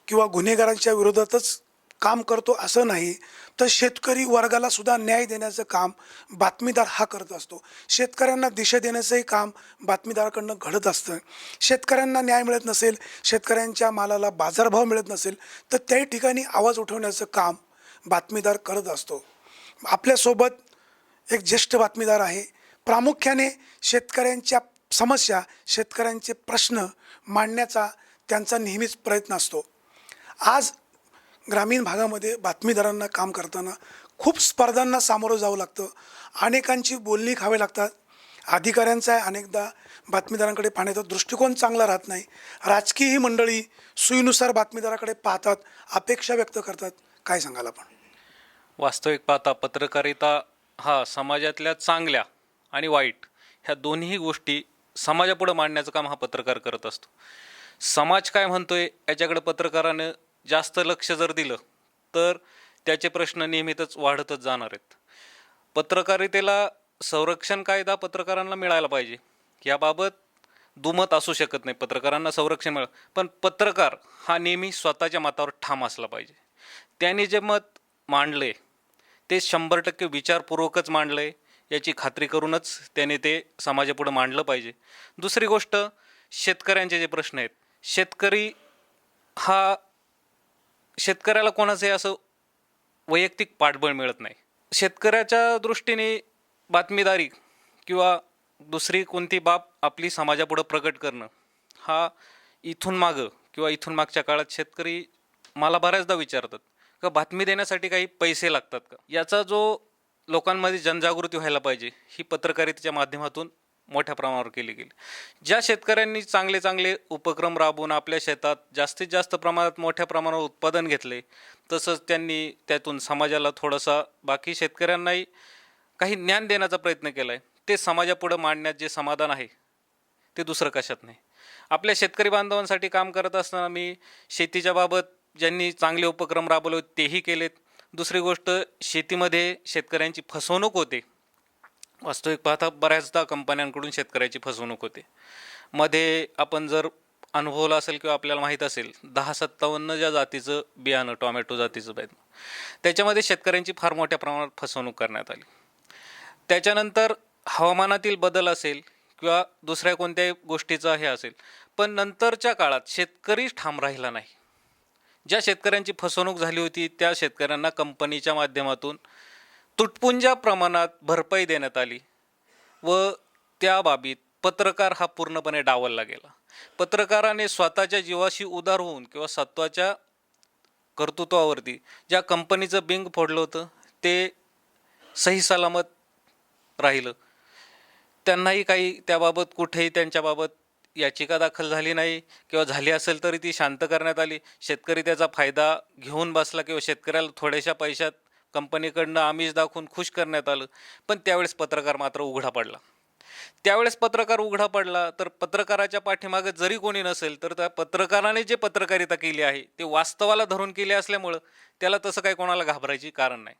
किंवा गुन्हेगारांच्या विरोधातच काम करतो असं नाही, तर शेतकरी वर्गाला सुद्धा न्याय देण्याचं काम बातमीदार हा करत असतो. शेतकऱ्यांना दिशा देण्याचंही काम बातमीदाराकडनं घडत असतं. शेतकऱ्यांना न्याय मिळत नसेल, शेतकऱ्यांच्या मालाला बाजारभाव मिळत नसेल, तर त्याही ठिकाणी आवाज उठवण्याचं काम बातमीदार करत असतो. आपल्यासोबत एक ज्येष्ठ बातमीदार आहे. प्रामुख्याने शेतकऱ्यांच्या समस्या, शेतकऱ्यांचे प्रश्न मांडण्याचा त्यांचा नेहमीच प्रयत्न असतो. आज ग्रामीण भागामध्ये बातमीदारांना काम करताना खूप स्पर्धांना सामोरं जावं लागतं. अनेकांची बोलणी खावी लागतात. अधिकाऱ्यांचा अनेकदा बातमीदारांकडे पाहण्याचा दृष्टिकोन चांगला राहत नाही. राजकीय ही मंडळी सोयीनुसार बातमीदाराकडे पाहतात, अपेक्षा व्यक्त करतात. काय सांगाल आपण?
वास्तविक पाहता पत्रकारिता हा समाजातल्या चांगल्या आणि वाईट ह्या दोन्ही गोष्टी समाजापुढं मांडण्याचं काम हा पत्रकार करत असतो. समाज काय म्हणतोय याच्याकडे पत्रकारानं जास्त लक्ष जर दिलं तर त्याचे प्रश्न नेहमीच वाढतच जाणार आहेत. पत्रकारितेला संरक्षण कायदा पत्रकारांना मिळायला पाहिजे, याबाबत दुमत असू शकत नाही. पत्रकारांना संरक्षण मिळालं, पण पत्रकार हा नेहमी स्वतःच्या मतावर ठाम असला पाहिजे. त्यांनी जे मत मांडले ते 100% विचारपूर्वकच मांडले याची खात्री करूनच त्याने ते समाजापुढं मांडलं पाहिजे. दुसरी गोष्ट, शेतकऱ्यांचे जे प्रश्न आहेत, शेतकऱ्याला कोणाचंही असं वैयक्तिक पाठबळ मिळत नाही. शेतकऱ्याच्या दृष्टीने बातमीदारी किंवा दुसरी कोणती बाब आपली समाजापुढं प्रकट करणं हा इथून मागं किंवा इथून मागच्या काळात शेतकरी मला बऱ्याचदा विचारतात का बातमी देण्यासाठी काही पैसे लागतात का. याचा जो लोकांमध्ये जनजागृती व्हायला पाहिजे ही पत्रकारितेच्या माध्यमातून मोठ्या प्रमाणावर केली गेली. ज्या शेतकऱ्यांनी चांगले चांगले उपक्रम राबवून आपल्या शेतात जास्तीत जास्त प्रमाणात मोठ्या प्रमाणावर उत्पादन घेतले, तसंच त्यांनी त्यातून समाजाला थोडासा बाकी शेतकऱ्यांनाही काही ज्ञान देण्याचा प्रयत्न केला आहे, ते समाजापुढं मांडण्यात जे समाधान आहे ते दुसरं कशात नाही. आपल्या शेतकरी बांधवांसाठी काम करत असताना मी शेतीच्या बाबत ज्यांनी चांगले उपक्रम राबवले तेही केलेत. दुसरी गोष्ट, शेतीमध्ये शेतकऱ्यांची फसवणूक होते. वास्तविक पाहता बऱ्याचदा कंपन्यांकडून शेतकऱ्याची फसवणूक होते. मध्ये आपण जर अनुभवलं असेल किंवा आपल्याला माहीत असेल 1057 ज्या जातीचं बियाणं, टोमॅटो जातीचं बियाणं, त्याच्यामध्ये शेतकऱ्यांची फार मोठ्या प्रमाणात फसवणूक करण्यात आली. त्याच्यानंतर हवामानातील बदल असेल किंवा दुसऱ्या कोणत्याही गोष्टीचं हे असेल, पण नंतरच्या काळात शेतकरी ठाम राहिला नाही. ज्या शेतकऱ्यांची फसवणूक झाली होती त्या शेतकऱ्यांना कंपनीच्या माध्यमातून तुटपुंज्या प्रमाणात भरपाई देण्यात आली व त्या बाबीत पत्रकार हा पूर्णपणे डावलला गेला. पत्रकाराने स्वतःच्या जीवाशी उदार होऊन किंवा स्वतःच्या कर्तृत्वावरती ज्या कंपनीचं बिंग फोडलं होतं ते सही सलामत राहिलं. त्यांनाही काही त्याबाबत कुठेही त्यांच्याबाबत याचिका दाखल झाली नाही किंवा झाली असेल तरी ती शांत करण्यात आली. शेतकरी त्याचा फायदा घेऊन बसला किंवा शेतकऱ्याला थोड्याशा पैशात कंपनीकडनं आमिष दाखवून खुश करण्यात आलं. पण त्यावेळेस पत्रकार मात्र उघडा पडला. त्यावेळेस पत्रकार उघडा पडला तर पत्रकाराच्या पाठीमागे जरी कोणी नसेल तर त्या पत्रकाराने जे पत्रकारिता केली आहे ते वास्तवाला धरून केली असल्यामुळं त्याला तसं काही कोणाला घाबरायची कारण नाही.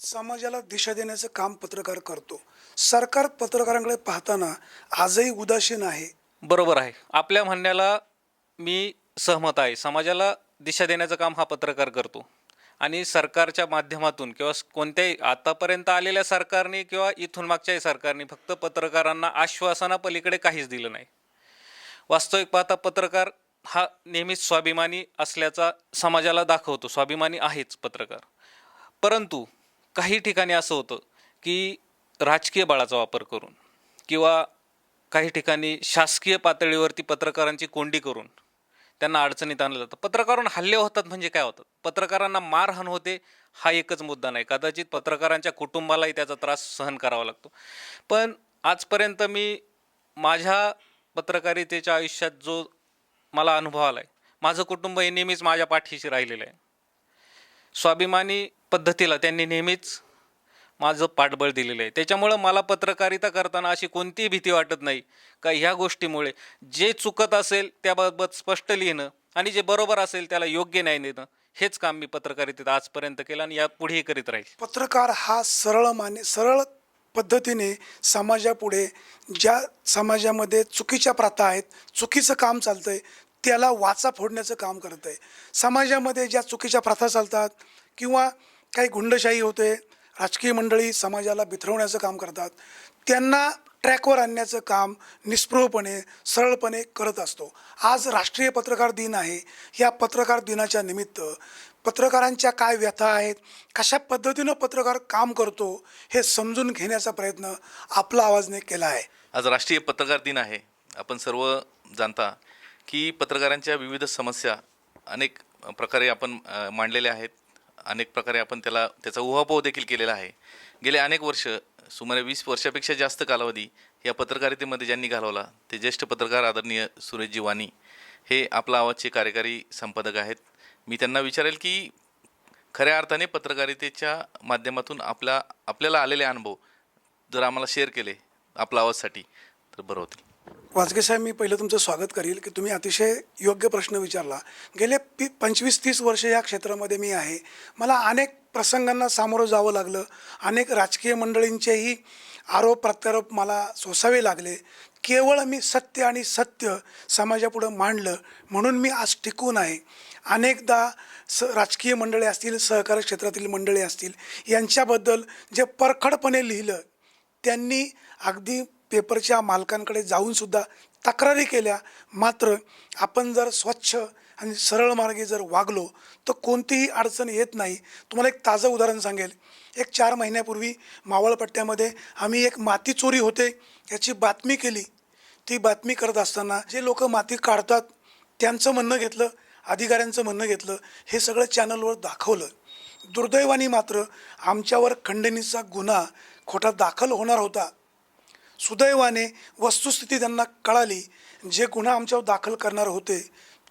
समाजाला दिशा देण्याचं काम पत्रकार करतो. सरकार पत्रकारांकडे पाहताना आजही उदासीन आहे.
बरोबर आहे, आपल्या म्हणण्याला मी सहमत आहे. समाजाला दिशा देण्याचं काम हा पत्रकार करतो आणि सरकारच्या माध्यमातून किंवा कोणत्याही आतापर्यंत आलेल्या सरकारने किंवा इथून मागच्याही सरकारने फक्त पत्रकारांना आश्वासनापलीकडे काहीच दिलं नाही. वास्तविक पाहता पत्रकार हा नेहमीच स्वाभिमानी असल्याचा समाजाला दाखवतो. स्वाभिमानी आहेच पत्रकार, परंतु काही ठिकाणी असं होतं की राजकीय बळाचा वापर करून किंवा काही ठिकाणी शासकीय पातळीवरती पत्रकारांची कोंडी करून त्यांना अडचणीत आणलं जातं. पत्रकारांना हल्ले होतात म्हणजे काय होतात, पत्रकारांना मारहाण होते हा एकच मुद्दा नाही, कदाचित पत्रकारांच्या कुटुंबालाही त्याचा त्रास सहन करावा लागतो. पण आजपर्यंत मी माझ्या पत्रकारितेच्या आयुष्यात जो मला अनुभव आला आहे, माझं कुटुंब हे नेहमीच माझ्या पाठीशी राहिलेलं आहे. स्वाभिमानी पद्धतीला त्यांनी नेहमीच माझं पाठबळ दिलेलं आहे. त्याच्यामुळं मला पत्रकारिता करताना अशी कोणतीही भीती वाटत नाही का ह्या गोष्टीमुळे जे चुकत असेल त्याबाबत स्पष्ट लिहिणं आणि जे बरोबर असेल त्याला योग्य न्याय देणं हेच काम मी पत्रकारितेत आजपर्यंत केलं आणि यापुढेही करीत राहील.
पत्रकार हा सरळ पद्धतीने समाजापुढे ज्या समाजामध्ये चुकीच्या प्रथा आहेत, चुकीचं काम चालतंय त्याला वाचा फोडण्याचं काम करत आहे. समाजामध्ये ज्या चुकीच्या प्रथा चालतात किंवा काही गुंडशाही होते, राजकीय मंडळी समाजाला बिथरवण्याचं काम करतात, त्यांना ट्रॅकवर आणण्याचं काम निस्पृहपणे सरळपणे करत असतो. आज राष्ट्रीय पत्रकार दिन आहे. या पत्रकार दिनाच्या निमित्त पत्रकारांच्या काय व्यथा आहेत, कशा पद्धतीनं पत्रकार काम करतो हे समजून घेण्याचा प्रयत्न आपला आवाजने केला आहे.
आज राष्ट्रीय पत्रकार दिन आहे. आपण सर्व जाणता की पत्रकारांच्या विविध समस्या अनेक प्रकारे आपण मांडलेल्या आहेत. अनेक प्रकारे आपण त्याचा उहापोह देखील केलेला आहे. गेले अनेक वर्ष, सुमारे 20 वर्षापेक्षा जास्त कालावधी या पत्रकारितेमध्ये ज्यांनी घालवला ते ज्येष्ठ पत्रकार आदरणीय सुरेशजी वाणी हे आपला आवाजचे कार्यकारी संपादक आहेत. मी त्यांना विचारेल की खऱ्या अर्थाने पत्रकारितेच्या माध्यमातून आपल्याला आलेले अनुभव जर आम्हाला शेअर केले आपला आवाजसाठी तर बरं होतील.
वाजगे साहेब, मी पहिलं तुमचं स्वागत करील की तुम्ही अतिशय योग्य प्रश्न विचारला. गेले 25-30 वर्ष या क्षेत्रामध्ये मी आहे. मला अनेक प्रसंगांना सामोरं जावं लागलं. अनेक राजकीय मंडळींचेही आरोप प्रत्यारोप मला सोसावे लागले. केवळ मी सत्य आणि सत्य समाजापुढं मांडलं म्हणून मी आज टिकून आहे. अनेकदा राजकीय मंडळी असतील, सहकारी क्षेत्रातील मंडळी असतील, यांच्याबद्दल जे परखडपणे लिहिलं त्यांनी अगदी पेपरच्या मालकांकडे जाऊनसुद्धा तक्रारी केल्या. मात्र आपण जर स्वच्छ आणि सरळ मार्गे जर वागलो तर कोणतीही अडचण येत नाही. तुम्हाला एक ताजं उदाहरण सांगेल. 4 महिन्यापूर्वी मावळपट्ट्यामध्ये आम्ही एक माती चोरी होते याची बातमी केली. ती बातमी करत असताना जे लोक माती काढतात त्यांचं म्हणणं घेतलं, अधिकाऱ्यांचं म्हणणं घेतलं, हे सगळं चॅनलवर दाखवलं. दुर्दैवाने मात्र आमच्यावर खंडणीचा गुन्हा खोटा दाखल होणार होता. सुदैवाने वस्तुस्थिती त्यांना कळाली. जे गुन्हा आमच्यावर दाखल करणार होते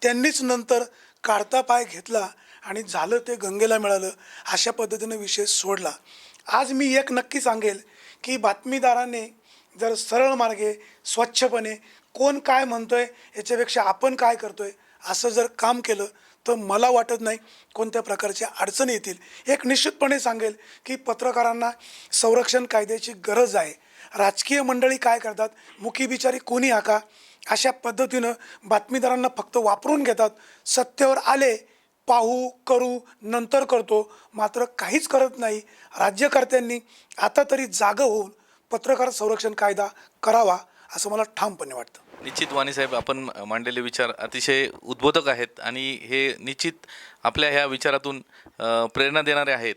त्यांनीच नंतर काढता पाय घेतला आणि झालं ते गंगेला मिळालं. अशा पद्धतीने विषय सोडला. आज मी एक नक्की सांगेल की बातमीदाराने जर सरळ मार्गे स्वच्छपणे कोण काय म्हणतोय याच्यापेक्षा आपण काय करतोय असं जर काम केलं तर मला वाटत नाही कोणत्या प्रकारच्या अडचणी येतील. एक निश्चितपणे सांगेल की पत्रकारांना संरक्षण कायद्याची गरज आहे. राजकीय मंडळी काय करतात, मुखी बिचारी कोणी हाका अशा पद्धतीनं बातमीदारांना फक्त वापरून घेतात. सत्तेवर आले पाहू करू नंतर करतो मात्र काहीच करत नाही. राज्यकर्त्यांनी आता तरी जागं होऊन पत्रकार संरक्षण कायदा करावा असं मला ठामपणे वाटतं.
निश्चित वाणीसाहेब, आपण मांडलेले विचार अतिशय उद्बोधक आहेत आणि हे निश्चित आपल्या ह्या विचारातून प्रेरणा देणारे आहेत.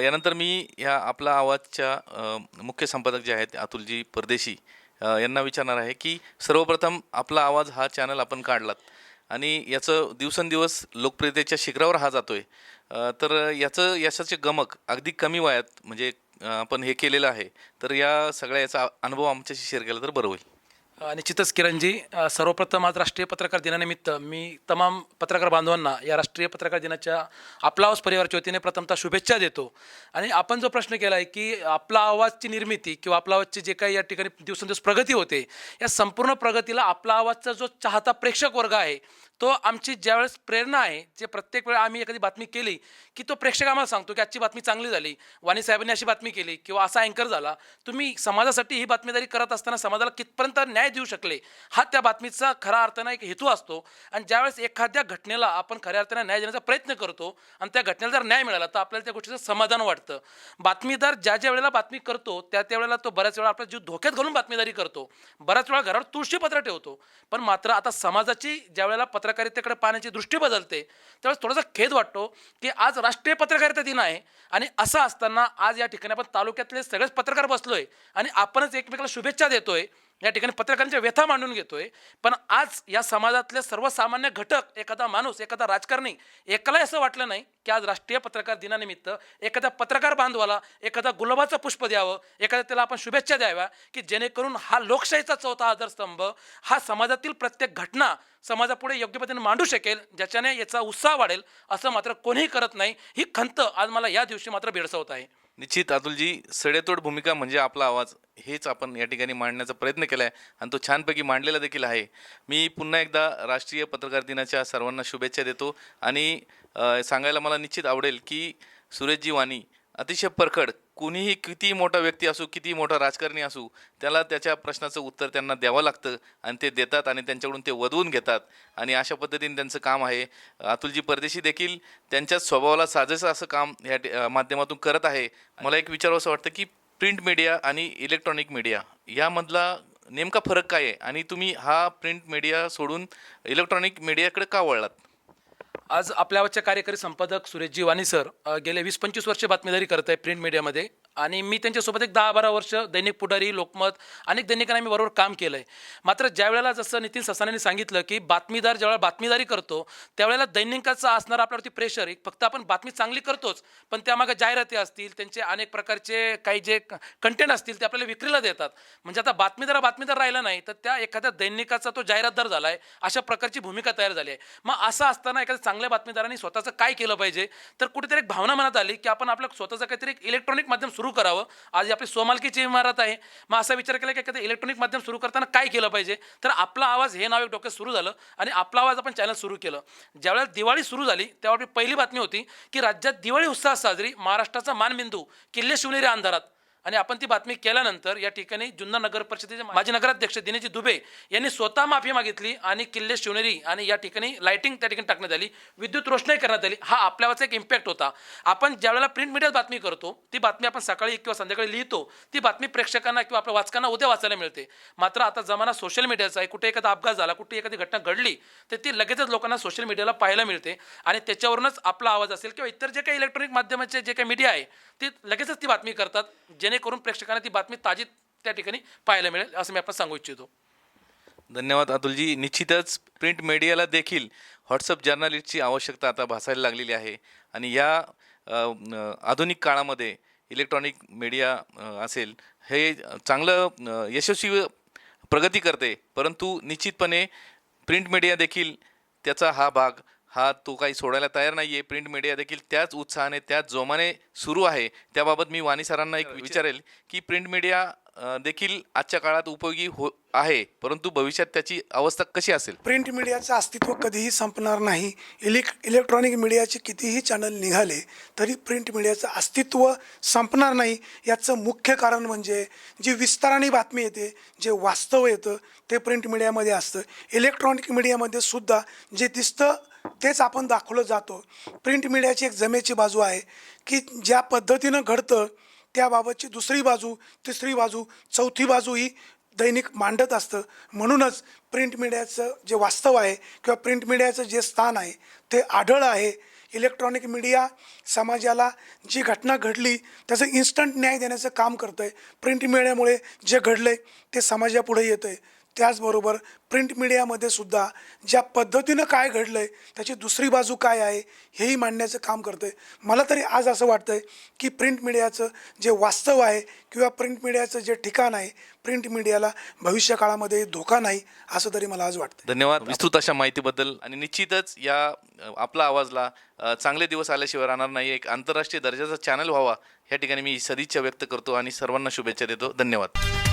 यानंतर मी ह्या आपला आवाजच्या मुख्य संपादक जे आहेत अतुलजी परदेशी यांना विचारणार आहे की सर्वप्रथम आपला आवाज हा चॅनल आपण काढलात आणि याचं दिवसेंदिवस लोकप्रियतेच्या शिखरावर हा जातोय, तर याचं यशाचे गमक अगदी कमी वयात म्हणजे आपण हे केलेलं आहे, तर या सगळ्या याचा अनुभव आमच्याशी शेअर केला तर बरं होईल.
निश्चितच किरणजी, सर्वप्रथम आज राष्ट्रीय पत्रकार दिनानिमित्त मी तमाम पत्रकार बांधवांना या राष्ट्रीय पत्रकार दिनाच्या आपला आवाज परिवाराच्या वतीने प्रथमतः शुभेच्छा देतो. आणि आपण जो प्रश्न केला आहे की आपला आवाजची निर्मिती किंवा आपला आवाजची जे काही या ठिकाणी दिवसेंदिवस प्रगती होते, या संपूर्ण प्रगतीला आपला आवाजचा जो चाहता प्रेक्षक वर्ग आहे तो आमची ज्यावेळेस प्रेरणा आहे. जे प्रत्येक वेळा आम्ही एखादी बातमी केली की तो प्रेक्षक आम्हाला सांगतो की आजची बातमी चांगली झाली, वाणी साहेबांनी अशी बातमी केली किंवा असा अँकर झाला, तुम्ही समाजासाठी ही बातमीदारी करत असताना समाजाला कितपर्यंत न्याय देऊ शकले हा त्या बातमीचा खरा अर्थानं एक हेतू असतो. आणि ज्यावेळेस एखाद्या घटनेला आपण खऱ्या अर्थानं न्याय देण्याचा प्रयत्न करतो आणि त्या घटनेला जर न्याय मिळाला तर आपल्याला त्या गोष्टीचं समाधान वाटतं. बातमीदार ज्या वेळेला बातमी करतो त्या वेळेला तो बऱ्याच वेळा आपला जीव धोक्यात घालून बातमीदारी करतो, बऱ्याच वेळा घरावर तुळशीपत्र ठेवतो. पण मात्र आता समाजाची ज्या वेळेला पत्रकारितेकडे पाहण्याची दृष्टी बदलते त्यावेळेस थोडासा खेद वाटतो की आज राष्ट्रीय पत्रकारिता दिन आहे आणि असं असताना आज या ठिकाणी आपण तालुक्यातले सगळेच पत्रकार बसलोय आणि आपणच एकमेकाला शुभेच्छा देतोय, या ठिकाणी पत्रकारांच्या व्यथा मांडून घेतोय. पण आज या समाजातले सर्वसामान्य घटक, एखादा माणूस, एखादा राजकारणी एकालाही असं वाटलं नाही की आज राष्ट्रीय पत्रकार दिनानिमित्त एखाद्या पत्रकार बांधवाला एखादा गुलाबाचं पुष्प द्यावं, एखाद्या त्याला आपण शुभेच्छा द्याव्या की जेणेकरून हा लोकशाहीचा चौथा आधारस्तंभ हा समाजातील प्रत्येक घटना समाजापुढे योग्य पद्धतीने मांडू शकेल, ज्याच्याने याचा उत्साह वाढेल. असं मात्र कोणीही करत नाही. ही खंत आज मला या दिवशी मात्र भेडसावत आहे.
निश्चित अतुलजी, सडेतोड भूमिका म्हणजे आपला आवाज हेच आपण या ठिकाणी मांडण्याचा प्रयत्न केला आहे आणि तो छानपैकी मांडलेला देखील आहे. मी पुन्हा एकदा राष्ट्रीय पत्रकार दिनाच्या सर्वांना शुभेच्छा देतो आणि सांगायला मला निश्चित आवडेल की सुरेशजी वाणी अतिशय परखड कुणीही किती मोठा व्यक्ती असू, किती मोठा राजकारणी असू, त्याला त्याच्या प्रश्नाचं उत्तर त्यांना द्यावं लागतं आणि ते देतात आणि त्यांच्याकडून ते वदवून घेतात आणि अशा पद्धतीने त्यांचं काम आहे. अतुलजी परदेशी देखील त्यांच्याच स्वभावाला साजेसं असं काम माध्यमातून करत आहे. मला एक विचारावं असं वाटतं की प्रिंट मीडिया आणि इलेक्ट्रॉनिक मीडिया यामधला नेमका फरक काय आहे आणि तुम्ही हा प्रिंट मीडिया सोडून इलेक्ट्रॉनिक मीडियाकडे का वळलात?
आज आपल्यावरचे कार्यकारी संपादक सुरेशजी वाणी सर गेले 20-25 वर्ष बातमीदारी करत आहे प्रिंट मीडियामध्ये आणि मी त्यांच्यासोबत एक 10-12 वर्ष दैनिक पुढारी, लोकमत अनेक दैनिकांना मी बरोबर काम केलं आहे. मात्र ज्या वेळेला जसं नितीन ससानेंनी सांगितलं की बातमीदार ज्यावेळेला बातमीदारी करतो त्यावेळेला दैनिकाचा असणारा आपल्यावरती प्रेशर फक्त आपण बातमी चांगली करतोच, पण त्यामागे जाहिराती असतील, त्यांचे अनेक प्रकारचे काही जे कंटेंट असतील ते आपल्याला विक्रीला देतात. म्हणजे आता बातमीदार राहिला नाही तर त्या एखाद्या दैनिकाचा तो जाहिरातदार झाला आहे, अशा प्रकारची भूमिका तयार झाली आहे. मग असं असताना एखाद्या चांगल्या बातमीदारांनी स्वतःचं काय केलं पाहिजे, तर कुठेतरी एक भावना मनात आली की आपण आपलं स्वतःचं काहीतरी एक इलेक्ट्रॉनिक माध्यम सुरू करावं. आज आपली स्वमालकीची इमारत आहे, मग असा विचार केला की एखादं इलेक्ट्रॉनिक माध्यम सुरू करताना काय केलं पाहिजे, तर आपला आवाज हे नाव एक डोक्यात सुरू झालं आणि आपला आवाज आपण चॅनल सुरू केलं. ज्यावेळेला दिवाळी सुरू झाली त्यावेळी आपली पहिली बातमी होती की राज्यात दिवाळी उत्साहात साजरी, महाराष्ट्राचा मानबिंदू किल्ले शिवनेरी अंधारात. आणि आपण ती बातमी केल्यानंतर या ठिकाणी जुन्नर नगर परिषदेचे माजी नगराध्यक्ष दिनेशजी दुबे यांनी स्वतः माफी मागितली आणि किल्ले शिवनेरी आणि या ठिकाणी लाईटिंग त्या ठिकाणी टाकण्यात आली, विद्युत रोषणाई करण्यात आली. हा आपल्यावरचा एक इम्पॅक्ट होता. आपण ज्यावेळेला प्रिंट मीडियात बातमी करतो ती बातमी आपण सकाळी किंवा संध्याकाळी लिहितो, ती बातमी प्रेक्षकांना किंवा आपल्या वाचकांना उद्या वाचायला मिळते. मात्र आता जमाना सोशल मीडियाचा आहे, कुठे एखादा अपघात झाला, कुठे एखादी घटना घडली तर ती लगेचच लोकांना सोशल मीडियाला पाहायला मिळते आणि त्याच्यावरूनच आपला आवाज असेल किंवा इतर जे काही इलेक्ट्रॉनिक माध्यमाचे जे काही मीडिया आहे ते लगेचच ती बातमी करतात, जेणेकरून प्रेक्षकांना ती बातमी ताजी त्या ठिकाणी पाहायला मिळेल असं मी आपण सांगू इच्छितो.
धन्यवाद अतुलजी. निश्चितच प्रिंट मीडियाला देखील व्हॉट्सअप जर्नलिस्टची आवश्यकता आता भासायला लागलेली आहे आणि या आधुनिक काळामध्ये इलेक्ट्रॉनिक मीडिया असेल हे चांगलं यशस्वी प्रगती करते, परंतु निश्चितपणे प्रिंट मीडिया देखील त्याचा हा तो काही सोडायला तयार नाही आहे. प्रिंट मीडिया देखील त्याच उत्साहाने त्याच जोमाने सुरू आहे. त्याबाबत मी वाणी सरांना एक विचारेल की प्रिंट मीडिया देखील आजच्या काळात उपयोगी आहे, परंतु भविष्यात त्याची अवस्था कशी असेल?
प्रिंट मीडियाचं अस्तित्व कधीही संपणार नाही. इलेक्ट्रॉनिक मीडियाचे कितीही चॅनल निघाले तरी प्रिंट मीडियाचं अस्तित्व संपणार नाही. याचं मुख्य कारण म्हणजे जी विस्ताराने बातमी येते, जे वास्तव येतं ते प्रिंट मीडियामध्ये असतं. इलेक्ट्रॉनिक मीडियामध्ये सुद्धा जे दिसतं तेच आपण दाखवलं जातो. प्रिंट मीडियाची एक जमेची बाजू आहे की ज्या पद्धतीनं घडतं त्याबाबतची दुसरी बाजू, तिसरी बाजू, चौथी बाजू ही दैनिक मांडत असतं. म्हणूनच प्रिंट मीडियाचं जे वास्तव आहे किंवा प्रिंट मीडियाचं जे स्थान आहे ते आढळ आहे. इलेक्ट्रॉनिक मीडिया समाजाला जी घटना घडली त्याचं इन्स्टंट न्याय देण्याचं काम करतं आहे. प्रिंट मीडियामुळे जे घडलं आहे ते समाजापुढे येतं आहे. त्याचबरोबर प्रिंट मीडियामध्ये सुद्धा ज्या पद्धतीनं काय घडलं आहे त्याची दुसरी बाजू काय आहे हेही मांडण्याचं काम करतं आहे. मला तरी आज असं वाटतं आहे की प्रिंट मीडियाचं जे वास्तव आहे किंवा प्रिंट मीडियाचं जे ठिकाण आहे, प्रिंट मीडियाला भविष्य काळामध्ये धोका नाही असं तरी मला आज वाटतं.
धन्यवाद विस्तृत अशा माहितीबद्दल. आणि निश्चितच या आपला आवाजला चांगले दिवस आल्याशिवाय राहणार नाही. एक आंतरराष्ट्रीय दर्जाचा चॅनल व्हावा या ठिकाणी मी सदिच्छा व्यक्त करतो आणि सर्वांना शुभेच्छा देतो. धन्यवाद.